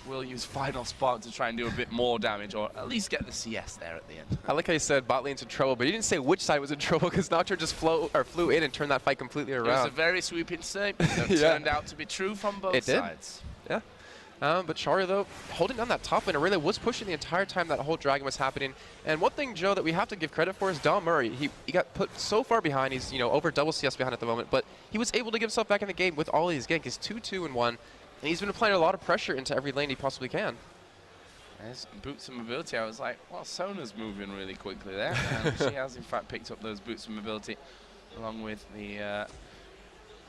[SPEAKER 8] will use Final Spark to try and do a bit more damage, or at least get the CS there at the end.
[SPEAKER 9] I like how you said bot lane's in trouble, but you didn't say which side was in trouble, because Nocturne just flew in and turned that fight completely around.
[SPEAKER 8] It was a very sweeping statement that turned out to be true from both sides.
[SPEAKER 9] Yeah. But Charu, though, holding down that top lane, really was pushing the entire time that whole Dragon was happening. And one thing, Joe, that we have to give credit for is Dom Murray. He got put so far behind. He's, you know, over double CS behind at the moment, but he was able to get himself back in the game with all of these ganks. He's 2-2-1, and he's been applying a lot of pressure into every lane he possibly can.
[SPEAKER 8] There's boots and mobility. I was like, well, Sona's moving really quickly there. And she has, in fact, picked up those boots and mobility along with the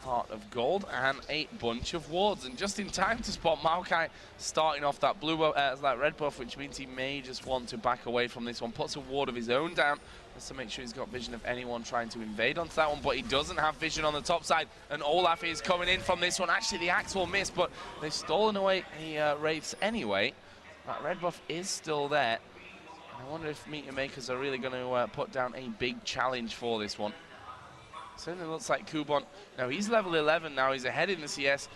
[SPEAKER 8] Heart of Gold and a bunch of wards, and just in time to spot Maokai starting off that blue buff, that red buff, which means he may just want to back away from this one. Puts a ward of his own down just to make sure he's got vision of anyone trying to invade onto that one, but he doesn't have vision on the top side, and Olaf is coming in from this one. Actually, the axe will miss, but they've stolen away a Wraiths anyway. That red buff is still there. I wonder if Meteor Makers are really going to put down a big challenge for this one. Certainly looks like Kubon. Now he's level 11 now. He's ahead in the CS.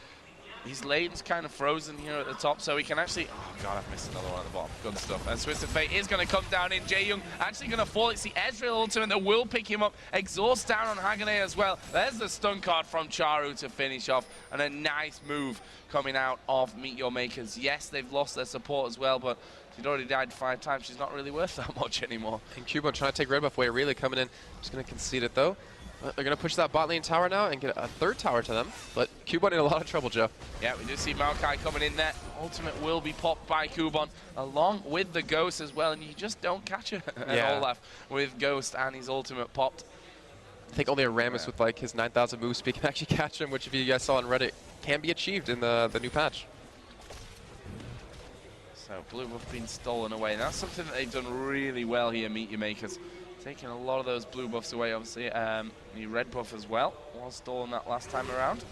[SPEAKER 8] His lane's kind of frozen here at the top, so he can actually... Oh, God, I've missed another one at the bottom. Good stuff. And Twisted Fate is going to come down in. Jae-Young actually going to fall. It's the Ezreal ultimate that will pick him up. Exhaust down on Hagane as well. There's the stun card from Charu to finish off. And a nice move coming out of Meteor Makers. Yes, they've lost their support as well, but she'd already died 5 times. She's not really worth that much anymore.
[SPEAKER 9] And Cubone trying to take red buff away, really coming in. Just going to concede it, though. They're going to push that bot lane tower now and get a 3rd tower to them. But Cubone in a lot of trouble, Joe.
[SPEAKER 8] Yeah, we do see Maokai coming in there. Ultimate will be popped by Kubon, along with the Ghost as well. And you just don't catch it at Olaf with Ghost and his ultimate popped.
[SPEAKER 9] I think only a Rammus with like his 9,000 move speed can actually catch him, which if you guys saw on Reddit, can be achieved in the new patch.
[SPEAKER 8] So blue buff being stolen away. And that's something that they've done really well here, Meteor Makers. Taking a lot of those blue buffs away, obviously. The red buff as well was stolen that last time around.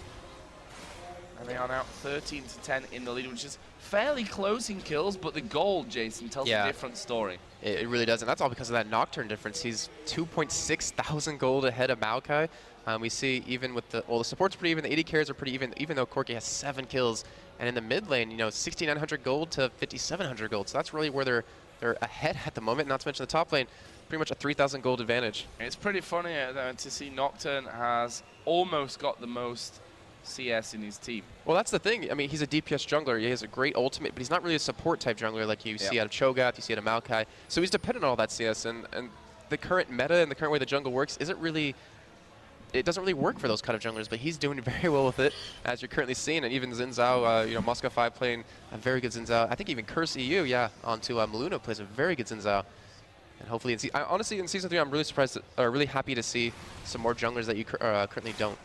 [SPEAKER 8] And they are now 13-10 in the lead, which is fairly close in kills, but the gold, Jason, tells a different story.
[SPEAKER 9] It really does, and that's all because of that Nocturne difference. He's 2.6 thousand gold ahead of Maokai. We see even with the, well, the support's pretty even, the AD carries are pretty even though Corki has 7 kills. And in the mid lane, you know, 6,900 gold to 5,700 gold. So that's really where they're ahead at the moment, not to mention the top lane. Pretty much a 3,000 gold advantage.
[SPEAKER 8] It's pretty funny to see Nocturne has almost got the most CS in his team.
[SPEAKER 9] Well, that's the thing. I mean, he's a DPS jungler. He has a great ultimate, but he's not really a support type jungler like you see out of Cho'Gath, you see out of Maokai. So he's dependent on all that CS, and the current meta and the current way the jungle works isn't really... It doesn't really work for those kind of junglers, but he's doing very well with it, as you're currently seeing. And even Xin Zhao, you know, Moscow 5 playing a very good Xin Zhao. I think even Curse EU, onto Maluna plays a very good Xin Zhao. And hopefully, honestly, in Season 3, I'm really surprised, really happy to see some more junglers that you currently don't.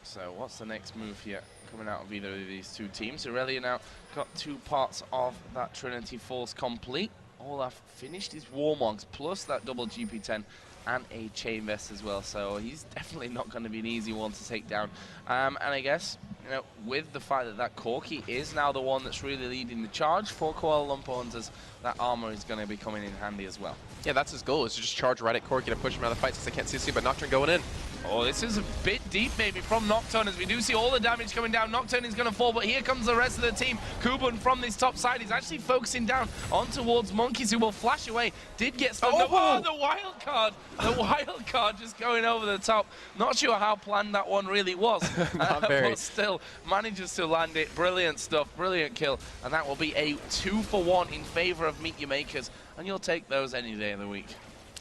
[SPEAKER 8] So what's the next move here coming out of either of these two teams? Aurelia now got 2 parts of that Trinity Force complete. Olaf finished his Warmogs plus that double GP10 and a Chain Vest as well. So he's definitely not going to be an easy one to take down. And I guess, you know, with the fact that that Corki is now the one that's really leading the charge for Kuala Lumpur Hunters, that armor is going to be coming in handy as well.
[SPEAKER 9] Yeah, that's his goal, is to just charge right at Corki to push him out of the fight since they can't see, but Nocturne going in.
[SPEAKER 8] Oh, this is a bit deep, maybe, from Nocturne, as we do see all the damage coming down. Nocturne is going to fall, but here comes the rest of the team. Kubon from this top side is actually focusing down on towards Monkeys, who will flash away. Did get stunned. Oh, the wild card! The wild card just going over the top. Not sure how planned that one really was.
[SPEAKER 9] Not very.
[SPEAKER 8] But still, manages to land it. Brilliant stuff, brilliant kill. And that will be a 2-for-1 in favor of Meteor Makers. And you'll take those any day of the week.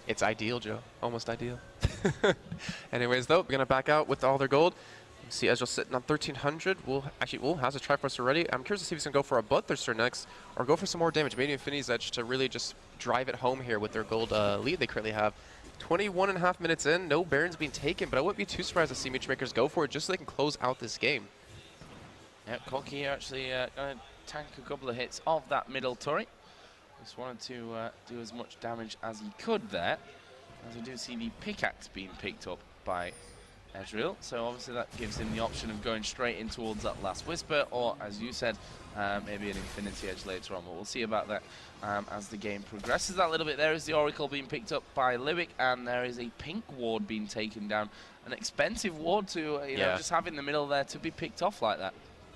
[SPEAKER 9] It's ideal, Joe. Almost ideal. Anyways, though, we're going to back out with all their gold. You see Ezreal sitting on 1,300. Will has a Triforce already. I'm curious to see if he's going to go for a Bloodthirster next or go for some more damage. Maybe Infinity's Edge to really just drive it home here with their gold lead they currently have. 21.5 minutes in, no Barons being taken, but I wouldn't be too surprised to see Meteor Makers go for it just so they can close out this game.
[SPEAKER 8] Yeah, Corki actually going to tank a couple of hits of that middle turret. Just wanted to do as much damage as he could there. As we do see the pickaxe being picked up by Ezreal. So obviously that gives him the option of going straight in towards that last Whisper, or as you said, maybe an Infinity Edge later on. But we'll see about that as the game progresses. That little bit there is the Oracle being picked up by Livic, and there is a pink ward being taken down. An expensive ward to you know, just have in the middle there to be picked off like that.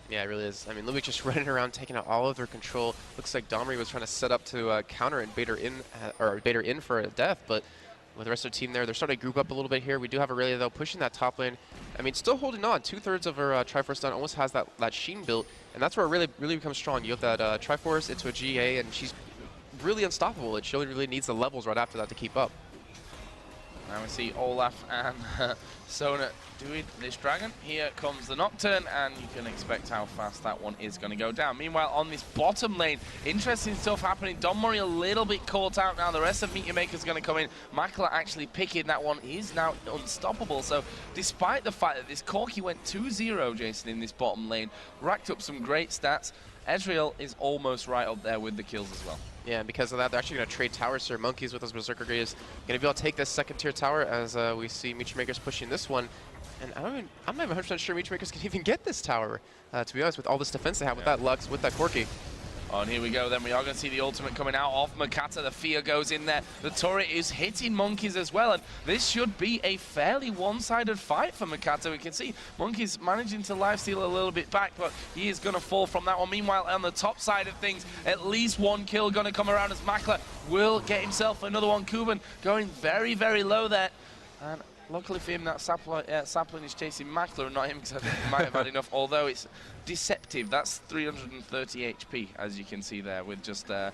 [SPEAKER 9] Yeah, it really is. I mean, Livic just running around, taking out all of their control. Looks like Domri was trying to set up to counter and bait her in for a death, but with the rest of the team there, they're starting to group up a little bit here. We do have Aurelia, though, pushing that top lane. I mean, still holding on. 2/3 of her Triforce done, almost has that Sheen built, and that's where it really becomes strong. You have that Triforce into a GA, and she's really unstoppable. She only really needs the levels right after that to keep up.
[SPEAKER 8] Now we see Olaf and Sona doing this dragon. Here comes the Nocturne, and you can expect how fast that one is going to go down. Meanwhile, on this bottom lane, interesting stuff happening. Don Murray a little bit caught out now. The rest of Meteor Makers going to come in. Makla actually picking that one. He's now unstoppable. So despite the fact that this Corki went 2-0, Jason, in this bottom lane, racked up some great stats, Ezreal is almost right up there with the kills as well.
[SPEAKER 9] Yeah, and because of that, they're actually going to trade towers here. Monkeys with those Berserker Graves going to be able to take this second tier tower as we see Meteor Makers pushing this one. And I'm not even 100% sure Meteor Makers can even get this tower, to be honest, with all this defense they have with that Lux, with that Corki.
[SPEAKER 8] Oh, and here we go, then we are going to see the ultimate coming out of Makata. The fear goes in there. The turret is hitting Monkeys as well, and this should be a fairly one-sided fight for Makata. We can see Monkeys managing to lifesteal a little bit back, but he is going to fall from that one. Meanwhile, on the top side of things, at least one kill going to come around as Makla will get himself another one. Kuban going very, very low there. And luckily for him, that sapling is chasing Makla and not him, because he might have had enough, although it's deceptive. That's 330 HP, as you can see there, with just that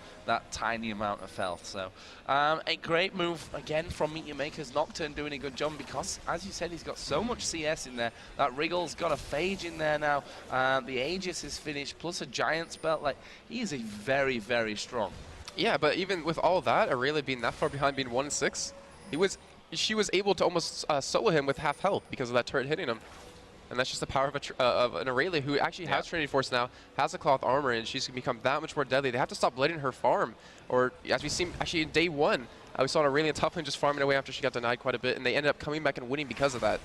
[SPEAKER 8] tiny amount of health. So a great move, again, from Meet Your Makers. Nocturne doing a good job, because, as you said, he's got so much CS in there. That Wriggle's got a Phage in there now. The Aegis is finished, plus a Giant's Belt. Like, he is a very, very strong.
[SPEAKER 9] Yeah, but even with all that, Aurelia being that far behind, being 1-6, she was able to almost solo him with half health because of that turret hitting him. And that's just the power of an Aurelia who actually has Trinity Force now, has a cloth armor, and she's going to become that much more deadly. They have to stop letting her farm. Or, as we see, actually in day one, we saw an Aurelia top lane just farming away after she got denied quite a bit, and they ended up coming back and winning because of that.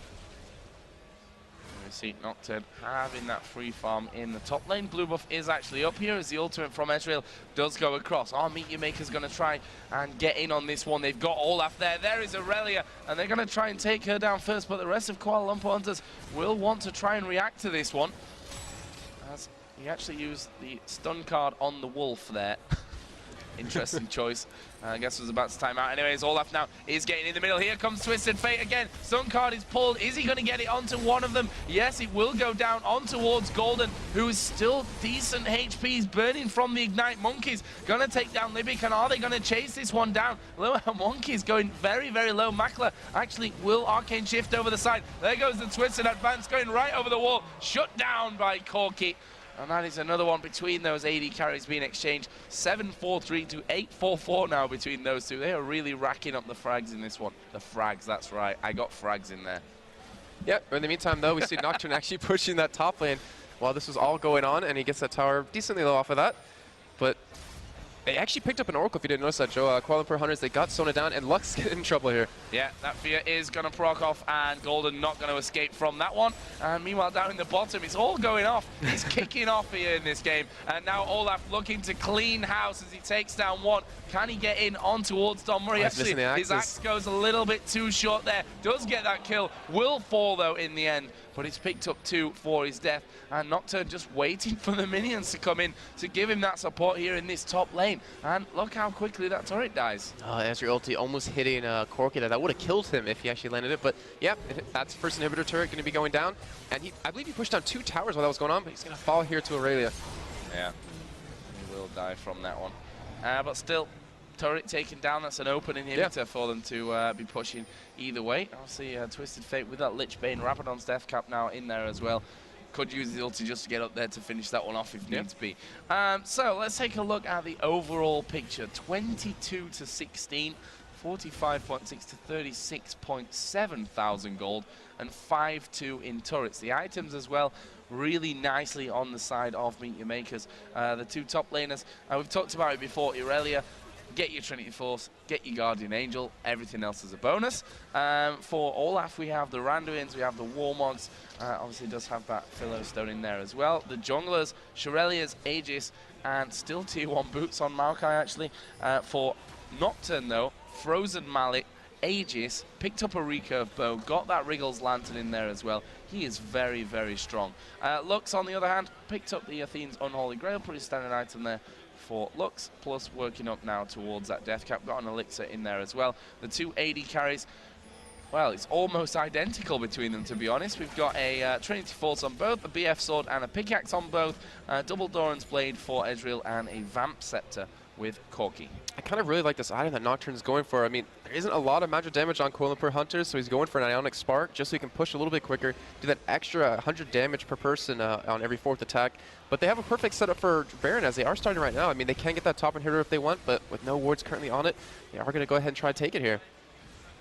[SPEAKER 8] We see Nocturne having that free farm in the top lane. Blue buff is actually up here as the ultimate from Ezreal does go across. Our Meet Your Maker's going to try and get in on this one. They've got Olaf there. There is Aurelia, and they're going to try and take her down first, but the rest of Kuala Lumpur Hunters will want to try and react to this one, as he actually used the stun card on the wolf there. Interesting choice. I guess it was about to time out. Anyways, Olaf now is getting in the middle. Here comes Twisted Fate again. Stun card is pulled. Is he going to get it onto one of them? Yes, it will go down on towards Golden, who is still decent HP. He's burning from the Ignite. Monkeys going to take down Libic, and are they going to chase this one down? Monkeys going very, very low. Makla actually will Arcane Shift over the side. There goes the Twisted Advance going right over the wall. Shut down by Corki. And that is another one between those AD carries being exchanged. 7-4-3 to 8-4-4 now between those two. They are really racking up the frags in this one. The frags, that's right. I got frags in there.
[SPEAKER 9] Yep, in the meantime, though, we see Nocturne actually pushing that top lane while this was all going on, and he gets that tower decently low off of that. But they actually picked up an Oracle, if you didn't notice that, Joe. Kuala Lumpur Hunters, they got Sona down, and Lux getting in trouble here.
[SPEAKER 8] Yeah, that fear is going to proc off, and Golden not going to escape from that one. And meanwhile, down in the bottom, it's all going off. It's kicking off here in this game. And now Olaf looking to clean house as he takes down one. Can he get in on towards Don Murray? Actually, his axe goes a little bit too short there. Does get that kill. Will fall, though, in the end. But he's picked up 2 for his death. And Nocturne just waiting for the minions to come in to give him that support here in this top lane. And look how quickly that turret dies.
[SPEAKER 9] Ezreal ulti almost hitting Corki there. That would have killed him if he actually landed it. But yeah, that's first inhibitor turret going to be going down. And I believe he pushed down 2 towers while that was going on, but he's going to fall here to Aurelia.
[SPEAKER 8] Yeah, he will die from that one. But still, turret taken down. That's an open inhibitor for them to be pushing either way. Obviously, Twisted Fate with that Lich Bane. Rabadon's Death Cap now in there as well. Could use the ulti just to get up there to finish that one off if needs be. So let's take a look at the overall picture. 22 to 16, 45.6 to 36.7 thousand gold, and 5-2 in turrets. The items as well really nicely on the side of Meet Your Makers. The 2 top laners, we've talked about it before. Aurelia, get your Trinity Force, get your Guardian Angel, everything else is a bonus. For Olaf, we have the Randuins, we have the Warmogs, obviously does have that Philostone in there as well. The junglers, Shurelias, Aegis, and still tier 1 boots on Maokai actually. For Nocturne though, Frozen Mallet, Aegis, picked up a recurve bow, got that Wriggles Lantern in there as well. He is very, very strong. Lux, on the other hand, picked up the Athene's Unholy Grail, pretty standard item there for Lux, plus working up now towards that Death Cap. Got an Elixir in there as well. The 2 AD carries, well, it's almost identical between them, to be honest. We've got a Trinity Force on both, a BF Sword and a Pickaxe on both, double Doran's Blade for Ezreal, and a Vamp Scepter with Corki.
[SPEAKER 9] I kind of really like this item that Nocturne's going for. I mean, there isn't a lot of magic damage on Kuala Lumpur Hunters, so he's going for an Ionic Spark just so he can push a little bit quicker, do that extra 100 damage per person on every 4th attack. But they have a perfect setup for Baron as they are starting right now. I mean, they can get that top inhibitor if they want, but with no wards currently on it, they are going to go ahead and try to take it here.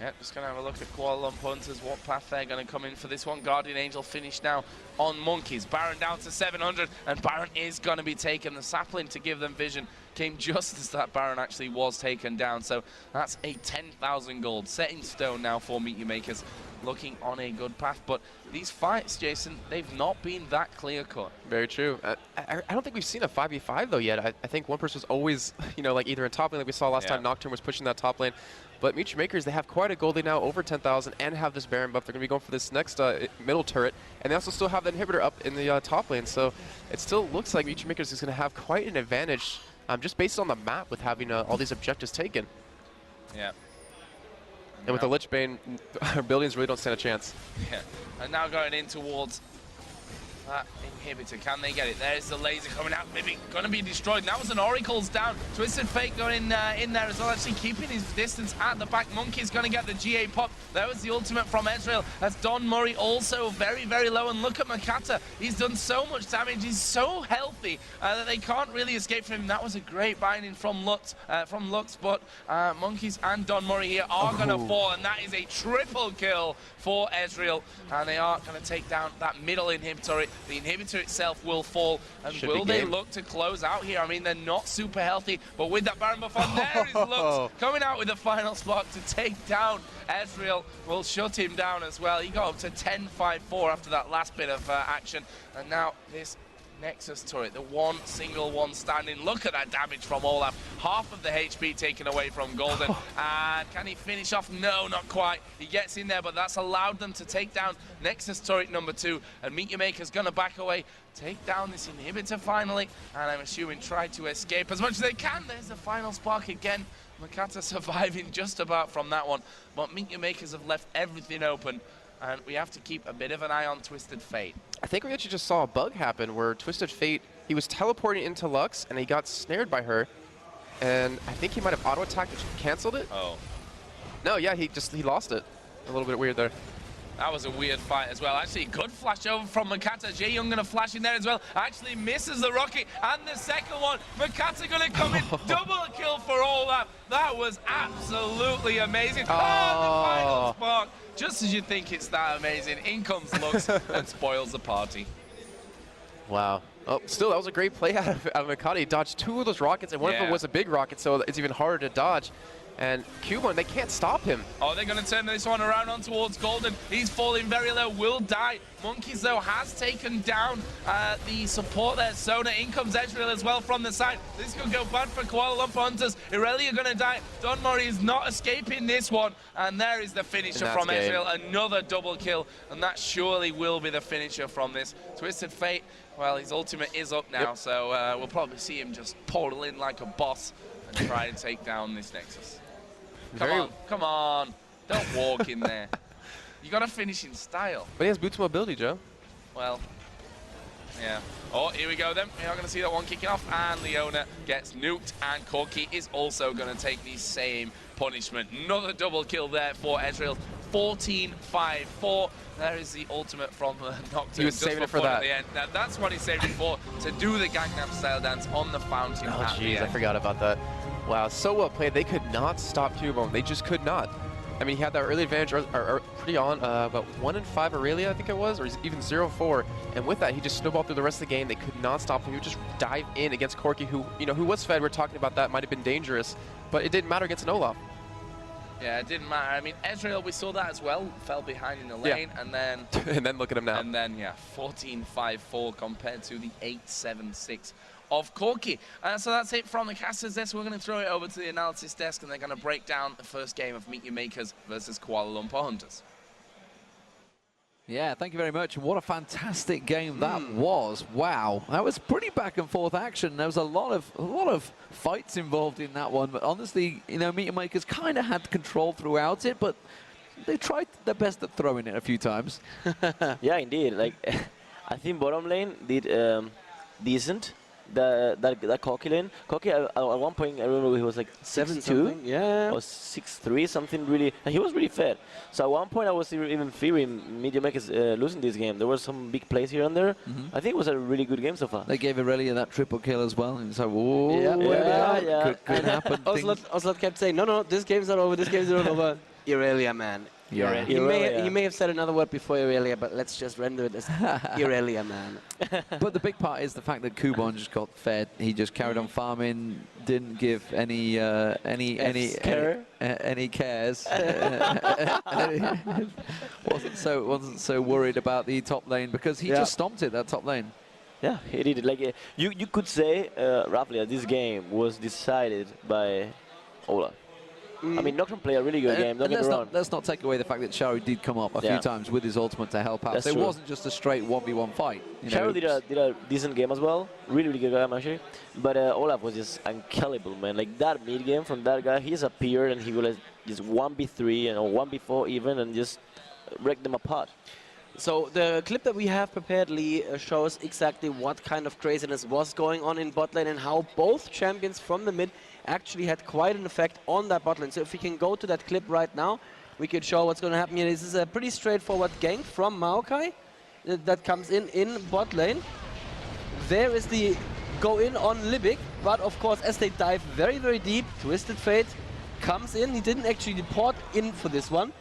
[SPEAKER 8] Yeah, just going to have a look at Kuala Lumpur Hunters, what path they're going to come in for this one. Guardian Angel finished now on Monkeys. Baron down to 700, and Baron is going to be taken. The sapling to give them vision came just as that Baron actually was taken down. So that's a 10,000 gold set in stone now for Meet Your Makers. looking on a good path. But these fights, Jason, they've not been that clear-cut.
[SPEAKER 9] Very true. I don't think we've seen a 5v5 though yet. I think one person was always, like either in top lane like we saw last time, Nocturne was pushing that top lane. But Mutual Makers, they have quite a goal. They now over 10,000 and have this Baron buff. They're going to be going for this next middle turret. And they also still have the inhibitor up in the top lane. So it still looks like Mutual Makers is going to have quite an advantage just based on the map with having all these objectives taken.
[SPEAKER 8] Yeah.
[SPEAKER 9] And with the Lich Bane, our buildings really don't stand a chance.
[SPEAKER 8] Yeah. And now going in towards that inhibitor. Can they get it? There's the laser coming out. Maybe going to be destroyed. That was an Oracle's down. Twisted Fate going in there as well, actually keeping his distance at the back. Monkey's going to get the GA pop. That was the ultimate from Ezreal. As Don Murray also very, very low. And look at Makata. He's done so much damage. He's so healthy that they can't really escape from him. That was a great binding from Lux, but Monkeys and Don Murray here are going to fall. And that is a triple kill for Ezreal. And they are going to take down that middle inhibitor. The inhibitor itself will fall, and will they look to close out here? I mean, they're not super healthy, but with that Baron buff on, there is Lux coming out with the final spark to take down Ezreal. Will shut him down as well. He got up to 10-5-4 after that last bit of action, and now this Nexus turret, the single one standing. Look at that damage from Olaf. Half of the HP taken away from Golden. And can he finish off? No, not quite. He gets in there, but that's allowed them to take down Nexus turret number 2. And Meet Your Maker's going to back away, take down this inhibitor finally. And I'm assuming try to escape as much as they can. There's the final spark again. Makata surviving just about from that one. But Meet Your Makers have left everything open. And we have to keep a bit of an eye on Twisted Fate.
[SPEAKER 9] I think we actually just saw a bug happen where Twisted Fate, he was teleporting into Lux and he got snared by her. And I think he might have auto-attacked and canceled it.
[SPEAKER 8] Oh.
[SPEAKER 9] No, yeah, he lost it. A little bit weird there.
[SPEAKER 8] That was a weird fight as well. Actually, good flash over from Makata. Jae Young gonna flash in there as well. Actually misses the rocket and the second one. Makata gonna come in. Double kill for all that. That was absolutely amazing. Oh, the final spark. Just as you think it's that amazing, in comes Lux and spoils the party.
[SPEAKER 9] Wow. Oh, still, that was a great play out of Makata. He dodged 2 of those rockets, and one of them was a big rocket, so it's even harder to dodge. And Cubone, they can't stop him.
[SPEAKER 8] Oh, they're going to turn this one around on towards Golden. He's falling very low, will die. Monkeys, though, has taken down the support there. Sona, in comes Ezreal as well from the side. This could go bad for Kuala Lumpur Hunters. Irelia going to die. Don Murray is not escaping this one. And there is the finisher from Ezreal. Another double kill. And that surely will be the finisher from this. Twisted Fate, well, his ultimate is up now. So we'll probably see him just portal in like a boss and try and take down this Nexus. Come on. Don't walk in there. You got to finish in style.
[SPEAKER 9] But he has boots mobility, Joe.
[SPEAKER 8] Well, yeah. Oh, here we go then. We are going to see that one kicking off, and Leona gets nuked, and Corki is also going to take the same punishment. Another double kill there for Ezreal. 14-5-4. There is the ultimate from Nocturne.
[SPEAKER 9] He was saving it for that.
[SPEAKER 8] At the end. Now, that's what he saved it for, to do the Gangnam Style dance on the fountain.
[SPEAKER 9] Oh, jeez, I forgot about that. Wow, so well played. They could not stop Cubone. They just could not. I mean, he had that early advantage pretty on, about 1-5 Aurelia, I think it was, or even 0-4. And with that, he just snowballed through the rest of the game. They could not stop him. He would just dive in against Corki, who was fed. We're talking about that. Might have been dangerous, but it didn't matter against an Olaf.
[SPEAKER 8] Yeah, it didn't matter. I mean, Ezreal, we saw that as well. Fell behind in the lane, and then...
[SPEAKER 9] and then look at him now.
[SPEAKER 8] And then, 14-5-4 compared to the 8-7-6 of Corki. So that's it from the casters desk. We're going to throw it over to the analysis desk, and they're going to break down the first game of Meet Your Makers versus Kuala Lumpur Hunters.
[SPEAKER 1] Yeah, thank you very much. What a fantastic game that was. Wow, that was pretty back and forth action. There was a lot of fights involved in that one, but honestly, Meet Your Makers kind of had control throughout it, but they tried their best at throwing it a few times.
[SPEAKER 7] Yeah, indeed. Like, I think bottom lane did decent. That Corki lane. Corki at one point, I remember he was like 7-2,
[SPEAKER 6] yeah,
[SPEAKER 7] or 6-3, something really. And he was really fed. So at one point, I was even fearing Meet Your Makers losing this game. There were some big plays here and there. I think it was a really good game so far.
[SPEAKER 1] They gave Aurelia that triple kill as well, and so
[SPEAKER 6] yeah.
[SPEAKER 1] Could happen.
[SPEAKER 6] Oslat kept saying, no, this game's not over. This game's not over. Aurelia, man.
[SPEAKER 1] Yeah.
[SPEAKER 5] You may have said another word before Irelia, but let's just render it as Irelia, man.
[SPEAKER 1] But the big part is the fact that Kubon just got fed. He just carried on farming, didn't give any cares. wasn't so worried about the top lane because he just stomped it, that top lane.
[SPEAKER 7] Yeah, he did it. Like you could say roughly that this game was decided by Olaf. I mean, Nocturne played a really good game, don't get me wrong.
[SPEAKER 1] Let's not take away the fact that Sharu did come up a few times with his ultimate to help out.
[SPEAKER 7] That's
[SPEAKER 1] So it
[SPEAKER 7] true.
[SPEAKER 1] wasn't just a straight 1v1 fight.
[SPEAKER 7] Sharu did a decent game as well. Really, really good game, actually. But Olaf was just unkillable, man. Like, that mid game from that guy, he just appeared and he would just 1v3 and 1v4 even and just wreck them apart.
[SPEAKER 5] So the clip that we have prepared, Lee, shows exactly what kind of craziness was going on in bot lane and how both champions from the mid actually had quite an effect on that bot lane. So if we can go to that clip right now, we can show what's going to happen here. This is a pretty straightforward gank from Maokai that comes in bot lane. There is the go in on Libic, but of course as they dive very, very deep, Twisted Fate comes in. He didn't actually deport in for this one.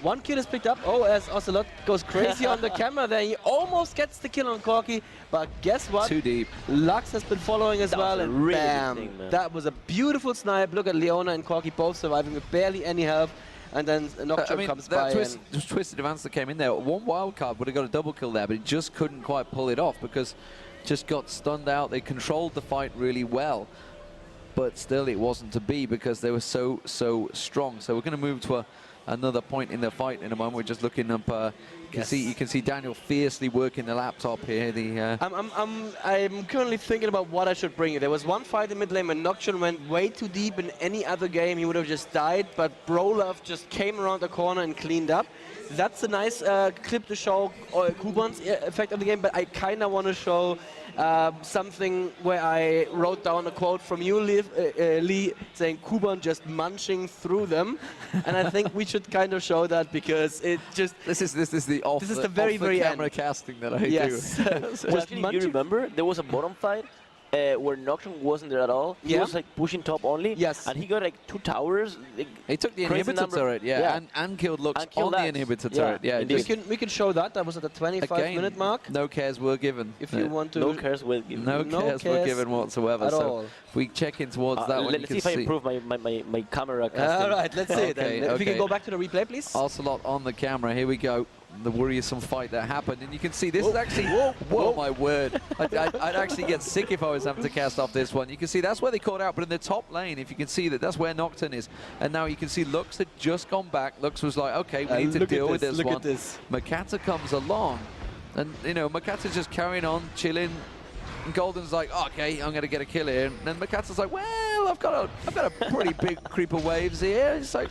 [SPEAKER 5] One kill is picked up. Oh, as Ocelot goes crazy on the camera there. He almost gets the kill on Corki, but guess what?
[SPEAKER 1] Too deep.
[SPEAKER 5] Lux has been following as well, and
[SPEAKER 7] really
[SPEAKER 5] bam!
[SPEAKER 7] thing,
[SPEAKER 5] That was a beautiful snipe. Look at Leona and Corki both surviving with barely any health, and then Nocturne comes by.
[SPEAKER 1] Twisted Advance that came in there. One wild card would have got a double kill there, but he just couldn't quite pull it off because just got stunned out. They controlled the fight really well, but still it wasn't to be because they were so strong. So we're going to move to another point in the fight in a moment. We're just looking up. You can see Daniel fiercely working the laptop here.
[SPEAKER 5] I'm currently thinking about what I should bring you. There was one fight in mid lane when Nocturne went way too deep. In any other game, he would have just died. But Brolov just came around the corner and cleaned up. That's a nice clip to show Kubon's effect of the game. But I kind of want to show something where I wrote down a quote from you, Lee, saying Kubon just munching through them, and I think we should kind of show that because it just
[SPEAKER 1] this is the
[SPEAKER 5] very
[SPEAKER 1] camera
[SPEAKER 5] end.
[SPEAKER 1] casting that I
[SPEAKER 5] yes.
[SPEAKER 1] do.
[SPEAKER 7] Well, actually, you remember there was a bottom fight where Nocturne wasn't there at all. He was like pushing top only.
[SPEAKER 5] Yes.
[SPEAKER 7] And he got like 2 towers. Like,
[SPEAKER 1] he took the inhibitor turret, and killed Lux on the inhibitor turret. Yeah,
[SPEAKER 5] we can show that. That was at the 25-minute mark.
[SPEAKER 1] No cares were given.
[SPEAKER 5] If you want to.
[SPEAKER 7] No cares were given.
[SPEAKER 1] No cares were given whatsoever.
[SPEAKER 5] At all.
[SPEAKER 1] If we check in towards that one,
[SPEAKER 7] let's see if I improve my camera casting.
[SPEAKER 5] All right, let's see it then. If we can go back to the replay, please.
[SPEAKER 1] Ocelot on the camera. Here we go. The worrisome fight that happened, and you can see this is actually whoa my word. I'd actually get sick if I was having to cast off this one. You can see that's where they caught out, but in the top lane, if you can see that's where Nocturne is, and now you can see Lux had just gone back. Lux was like, okay, we need to deal with this one.
[SPEAKER 5] Look at this.
[SPEAKER 1] Makata comes along, and Makata's just carrying on, chilling. And Golden's like, okay, I'm going to get a kill here. And then Makata's like, well, I've got a pretty big creeper waves here. It's like,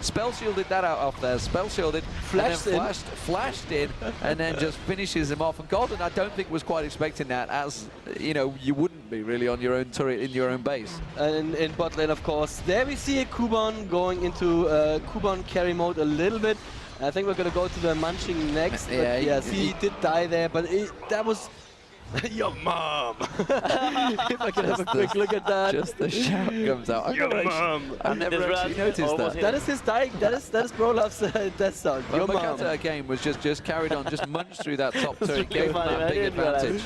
[SPEAKER 1] spell shielded that out off there. Spell shielded, flashed in, and then just finishes him off. And Golden, I don't think was quite expecting that, as you wouldn't be really on your own turret in your own base.
[SPEAKER 5] And in bot lane, of course, there we see a Kubon going into Kubon carry mode a little bit. I think we're going to go to the munching next.
[SPEAKER 1] Yeah,
[SPEAKER 5] yes, he did die there, but that was. Your mom! If I can have a quick look at that.
[SPEAKER 1] Just the shout comes out.
[SPEAKER 5] Your mom!
[SPEAKER 1] I've never actually noticed that.
[SPEAKER 5] That is his dying. That is Brolov's death sound.
[SPEAKER 1] Your
[SPEAKER 5] mom!
[SPEAKER 1] Makata again was just carried on, just munched through that top turret, gave him that big advantage.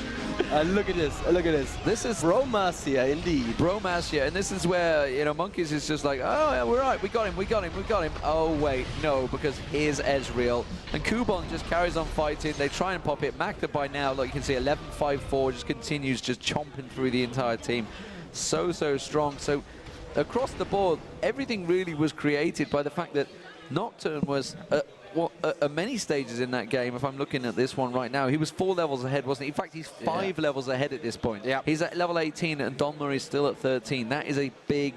[SPEAKER 5] Look at this! Look at this! This is Bromacia, indeed.
[SPEAKER 1] Bromacia, and this is where Monkeys is just like, oh yeah, we're right, we got him. Oh wait, no, because here's Ezreal, and Kubon just carries on fighting. They try and pop it. Magda by now, look, you can see 11-5-4 just continues just chomping through the entire team. So strong. So across the board, everything really was created by the fact that Nocturne was at many stages in that game. If I'm looking at this one right now, he was 4 levels ahead, wasn't he? In fact, he's 5 levels ahead at this point.
[SPEAKER 5] Yeah.
[SPEAKER 1] He's at level 18 and Don Murray's still at 13. That is a big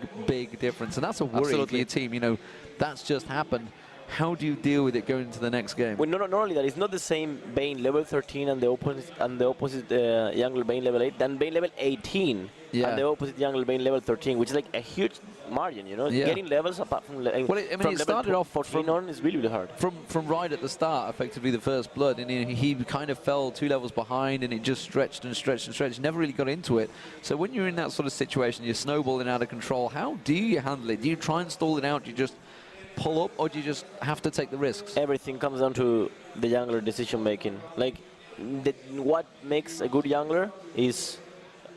[SPEAKER 1] difference, and that's a worry for your team. That's just happened. How do you deal with it going into the next game?
[SPEAKER 7] Well, not only that, it's not the same Bane level 13 and the opposite Jungle Bane level 8 than Bane level 18 and the opposite Jungle Bane level 13, which is like a huge margin, Getting levels apart from
[SPEAKER 1] it started off
[SPEAKER 7] 14 on is really hard.
[SPEAKER 1] From right at the start, effectively the first blood, and he kind of fell 2 levels behind, and it just stretched, never really got into it. So when you're in that sort of situation, you're snowballing out of control. How do you handle it? Do you try and stall it out? Do you just pull up, or do you just have to take the risks?
[SPEAKER 7] Everything comes down to the jungler decision making. Like, what makes a good jungler is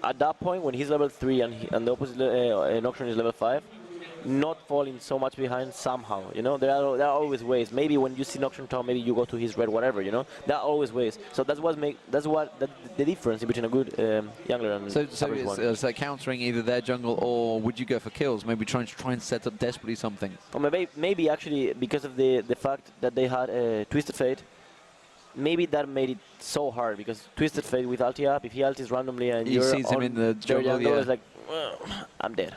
[SPEAKER 7] at that point when he's level 3 and the opposite Nocturne is level 5, not falling so much behind somehow, you know. There are always ways. Maybe when you see Nocturne top, maybe you go to his red, whatever, you know. There are always ways. So that's the difference between a good jungler and average one.
[SPEAKER 1] So countering either their jungle, or would you go for kills? Maybe try and set up desperately something.
[SPEAKER 7] Or maybe actually because of the fact that they had Twisted Fate, maybe that made it so hard, because Twisted Fate with ulti up, if he ultis randomly and
[SPEAKER 1] he sees him in the jungle,
[SPEAKER 7] it's like, well, I'm dead.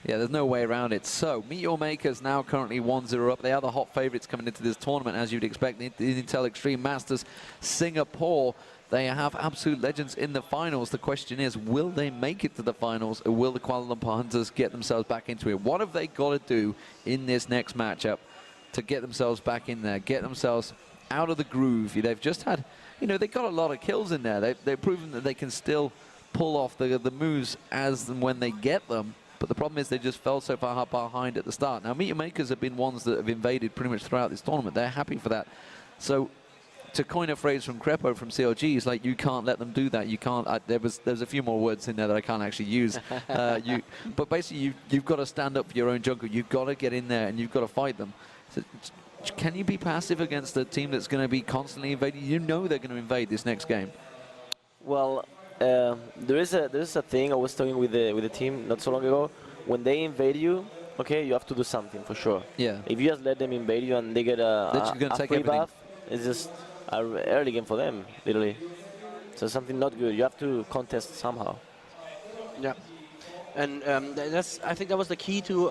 [SPEAKER 1] Yeah, there's no way around it. So, Meet Your Makers now currently 1-0 up. They are the hot favorites coming into this tournament, as you'd expect. The Intel Extreme Masters Singapore, they have absolute legends in the finals. The question is, will they make it to the finals, or will the Kuala Lumpur Hunters get themselves back into it? What have they got to do in this next matchup to get themselves back in there, get themselves out of the groove? They've just had, they got a lot of kills in there. They've proven that they can still pull off the moves as and when they get them. But the problem is they just fell so far behind at the start. Now, Meet Your Makers have been ones that have invaded pretty much throughout this tournament. They're happy for that. So, to coin a phrase from Crepo from CLG, is like, you can't let them do that. You can't. There's a few more words in there that I can't actually use. But basically, you've got to stand up for your own jungle. You've got to get in there and you've got to fight them. So, can you be passive against a team that's going to be constantly invading? You know they're going to invade this next game.
[SPEAKER 7] Well, there is a thing I was talking with the team not so long ago. When they invade you, okay, you have to do something for sure.
[SPEAKER 1] Yeah.
[SPEAKER 7] If you just let them invade you and they get a free buff, it's just an early game for them, literally. So something not good. You have to contest somehow.
[SPEAKER 5] Yeah. And I think that was the key to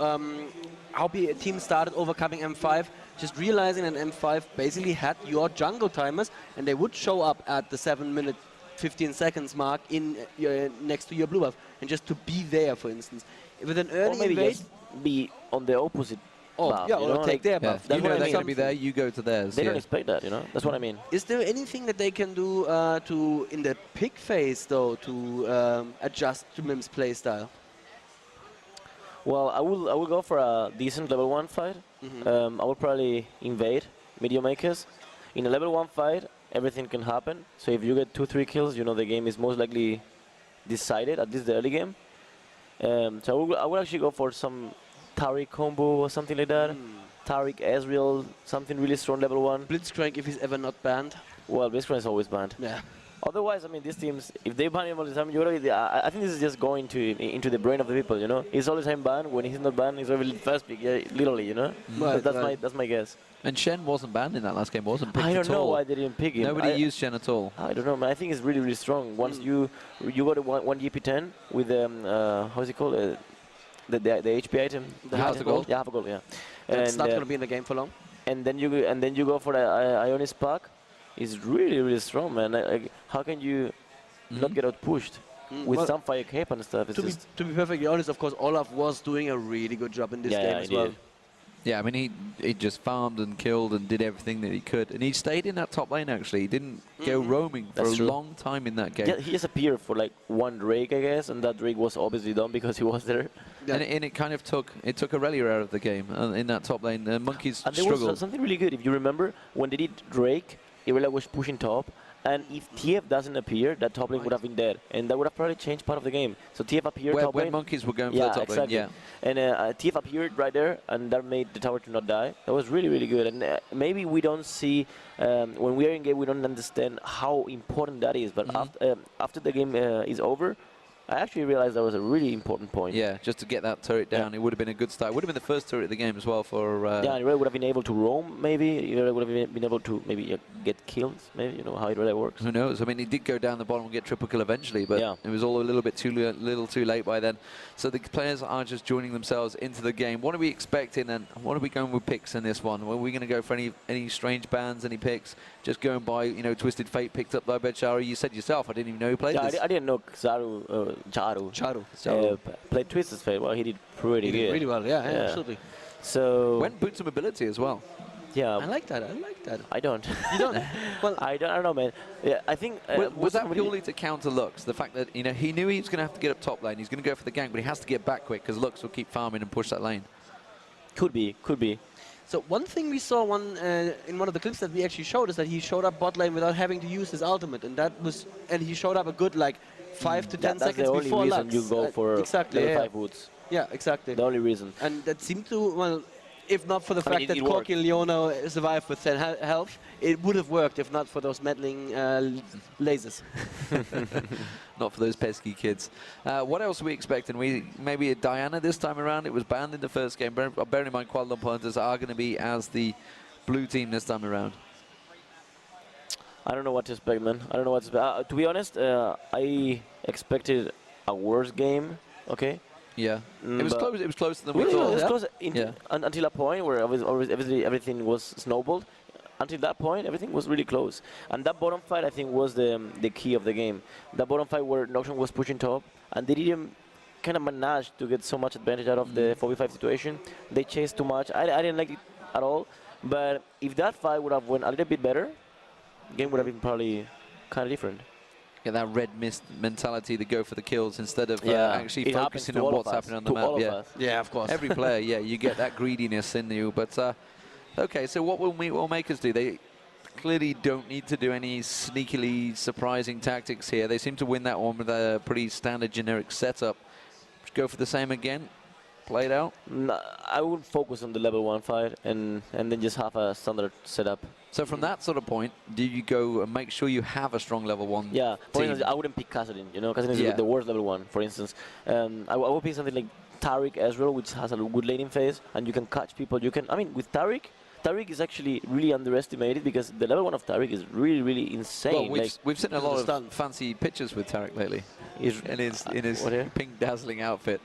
[SPEAKER 5] how the team started overcoming M5. Just realizing that M5 basically had your jungle timers, and they would show up at the 7-minute 15 seconds mark in next to your blue buff, and just to be there, for instance. With an early
[SPEAKER 7] or maybe
[SPEAKER 5] invade,
[SPEAKER 7] just be on the opposite buff,
[SPEAKER 5] or take their buff.
[SPEAKER 1] You know they're going to be there, you go to theirs.
[SPEAKER 7] They don't expect that, That's what I mean.
[SPEAKER 5] Is there anything that they can do in the pick phase, though, to adjust to MYM's playstyle?
[SPEAKER 7] Well, I will go for a decent level 1 fight. I will probably invade Meet Your Makers. In a level 1 fight, everything can happen. So if you get 2-3 kills, the game is most likely decided, at least the early game. So I will actually go for some Taric combo or something like that. Taric, Ezreal, something really strong level 1.
[SPEAKER 5] Blitzcrank, if he's ever not banned.
[SPEAKER 7] Well, Blitzcrank is always banned.
[SPEAKER 5] Yeah.
[SPEAKER 7] Otherwise, I mean, these teams, if they ban him all the time, I think this is just going into the brain of the people, He's all the time banned. When he's not banned, he's already first pick, literally,
[SPEAKER 5] Right,
[SPEAKER 7] that's my guess.
[SPEAKER 1] And Shen wasn't banned in that last game, wasn't picked
[SPEAKER 7] I don't
[SPEAKER 1] at
[SPEAKER 7] know
[SPEAKER 1] all.
[SPEAKER 7] why they didn't pick him.
[SPEAKER 1] Nobody used Shen at all.
[SPEAKER 7] I don't know, man. I think it's really, really strong. Once you got a 1 GP10 with how's it called? The HP item.
[SPEAKER 5] The half gold.
[SPEAKER 7] Yeah, half a gold. Yeah.
[SPEAKER 5] That's not going to be in the game for long.
[SPEAKER 7] And then you go for the Ionis pack. It's really, really strong, man. How can you not get out pushed with some fire cape and stuff?
[SPEAKER 5] To be perfectly honest, of course, Olaf was doing a really good job in this game as well.
[SPEAKER 1] Yeah, I mean, he just farmed and killed and did everything that he could. And he stayed in that top lane, actually. He didn't go roaming for a long time in that game.
[SPEAKER 7] Yeah, he just appeared for like one Drake, I guess, and that Drake was obviously done because he was there.
[SPEAKER 1] Yeah. And it kind of took Aurelia out of the game in that top lane. Monkeys
[SPEAKER 7] and there
[SPEAKER 1] struggled.
[SPEAKER 7] was something really good. If you remember, when they did Drake, Aurelia was pushing top. And if TF doesn't appear, that top lane would have been dead. And that would have probably changed part of the game. So TF appeared top lane.
[SPEAKER 1] When Monkeys were going for the top lane, yeah.
[SPEAKER 7] And TF appeared right there, and that made the tower to not die. That was really, really good. And maybe we don't see, when we are in game, we don't understand how important that is. But after the game is over, I actually realized that was a really important point.
[SPEAKER 1] Yeah, just to get that turret down, it would have been a good start. It would have been the first turret of the game as well for...
[SPEAKER 7] yeah, and Aurelia would have been able to roam, maybe. Aurelia would have been able to maybe get kills, maybe, you know, how it really works.
[SPEAKER 1] Who knows? I mean, he did go down the bottom and get triple kill eventually, but it was all a little bit too late by then. So the players are just joining themselves into the game. What are we expecting, and what are we going with picks in this one? Are we going to go for any strange bans, any picks? Just going by, you know, Twisted Fate picked up by Bedshara. You said yourself, I didn't even know he played this.
[SPEAKER 7] I didn't know Charu played Twisted Fate. Well, he did pretty good.
[SPEAKER 5] Really well, yeah, absolutely.
[SPEAKER 7] So
[SPEAKER 1] went boots of mobility as well.
[SPEAKER 7] Yeah,
[SPEAKER 5] I like that.
[SPEAKER 7] I don't.
[SPEAKER 5] You don't?
[SPEAKER 7] Well, I don't know, man. Yeah, I think
[SPEAKER 1] was that purely to counter Lux? The fact that, you know, he knew he was going to have to get up top lane. He's going to go for the gank, but he has to get back quick because Lux will keep farming and push that lane.
[SPEAKER 7] Could be, could be.
[SPEAKER 5] So one thing we saw in one of the clips that we actually showed is that he showed up bot lane without having to use his ultimate, and he showed up a good like 5 to 10
[SPEAKER 7] That's
[SPEAKER 5] seconds
[SPEAKER 7] the only
[SPEAKER 5] before
[SPEAKER 7] reason
[SPEAKER 5] Lux.
[SPEAKER 7] you go for
[SPEAKER 5] exactly,
[SPEAKER 7] level
[SPEAKER 5] yeah.
[SPEAKER 7] 5 woods.
[SPEAKER 5] Yeah, exactly.
[SPEAKER 7] The only reason.
[SPEAKER 5] And that seemed to, well, if not for the
[SPEAKER 7] I mean,
[SPEAKER 5] fact that
[SPEAKER 7] it worked.
[SPEAKER 5] Corky and Leona survived with 10 health, it would have worked if not for those meddling lasers.
[SPEAKER 1] Not for those pesky kids. What else are we expecting? Maybe a Diana this time around. It was banned in the first game. Bearing in mind Kuala Lumpur Hunters are going to be as the blue team this time around.
[SPEAKER 7] I don't know what to expect, man. I don't know what to expect. To be honest, I expected a worse game, okay?
[SPEAKER 1] Yeah. It was close. It was closer than we
[SPEAKER 7] Really,
[SPEAKER 1] thought.
[SPEAKER 7] it was close
[SPEAKER 1] Yeah.
[SPEAKER 7] until a point where obviously everything was snowballed. Until that point, everything was really close. And that bottom fight, I think, was the key of the game. That bottom fight where Noxian was pushing top, and they didn't kind of manage to get so much advantage out of the 4v5 situation. They chased too much. I didn't like it at all. But if that fight would have went a little bit better, the game would have been probably kind of different.
[SPEAKER 1] Get that red mist mentality to go for the kills instead of actually focusing on what's happening on the map.
[SPEAKER 5] Yeah, of course.
[SPEAKER 1] Every player, yeah, you get that greediness in you. But okay, so what will makers do? They clearly don't need to do any sneakily surprising tactics here. They seem to win that one with a pretty standard generic setup. Go for the same again. Play it out.
[SPEAKER 7] No, I would focus on the level 1 fight and then just have a standard setup.
[SPEAKER 1] So from that sort of point, do you go and make sure you have a strong level 1
[SPEAKER 7] Yeah, for
[SPEAKER 1] team?
[SPEAKER 7] instance, I wouldn't pick Kassadin, you know, Kassadin is the worst level 1, for instance. I would pick something like Taric Ezreal, which has a good laning phase, and you can catch people. I mean, with Taric is actually really underestimated because the level 1 of Taric is really, really insane.
[SPEAKER 1] Well, we've seen a lot of fancy pictures with Taric lately. In his pink dazzling outfit.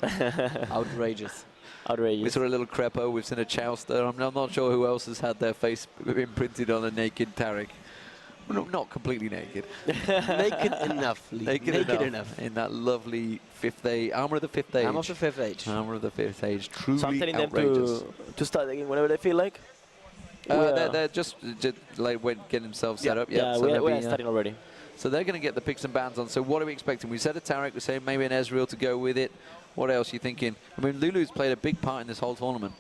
[SPEAKER 5] Outrageous.
[SPEAKER 7] Outrageous.
[SPEAKER 1] We saw a little Crepo, we've seen a Chowster. I'm not sure who else has had their face imprinted on a naked Taric. Well, not completely naked.
[SPEAKER 5] Naked enough.
[SPEAKER 1] Naked enough. In that lovely armor of the fifth age.
[SPEAKER 5] Armor of the fifth age.
[SPEAKER 1] Armor of the fifth age. Truly
[SPEAKER 7] so I'm telling
[SPEAKER 1] outrageous.
[SPEAKER 7] them to start the game whenever they feel like.
[SPEAKER 1] They're just like getting themselves set up.
[SPEAKER 7] Yeah,
[SPEAKER 1] so
[SPEAKER 7] we're starting already.
[SPEAKER 1] So they're going to get the picks and bans on. So what are we expecting? We said a Taric, we say maybe an Ezreal to go with it. What else are you thinking? I mean, Lulu's played a big part in this whole tournament.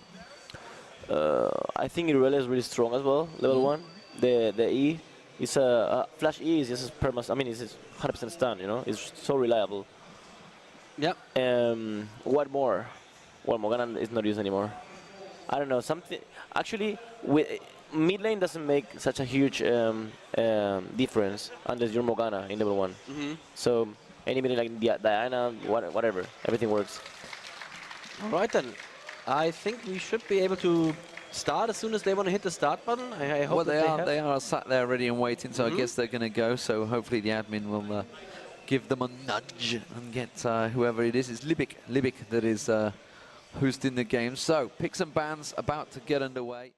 [SPEAKER 7] I think Irelia is really strong as well, level 1. The E is Flash E is just perma. I mean, it's 100% stun, you know? It's so reliable.
[SPEAKER 5] Yep.
[SPEAKER 7] What more? Well, Morgana is not used anymore. I don't know, something. Actually, mid lane doesn't make such a huge difference unless you're Morgana in level 1. So any mid lane like Diana, whatever, everything works.
[SPEAKER 5] All right then. I think we should be able to start as soon as they want to hit the start button. I hope
[SPEAKER 1] they are sat there ready and waiting, so I guess they're going to go. So hopefully the admin will give them a nudge and get whoever it is. It's Libic that is hosting the game. So picks and bans about to get underway.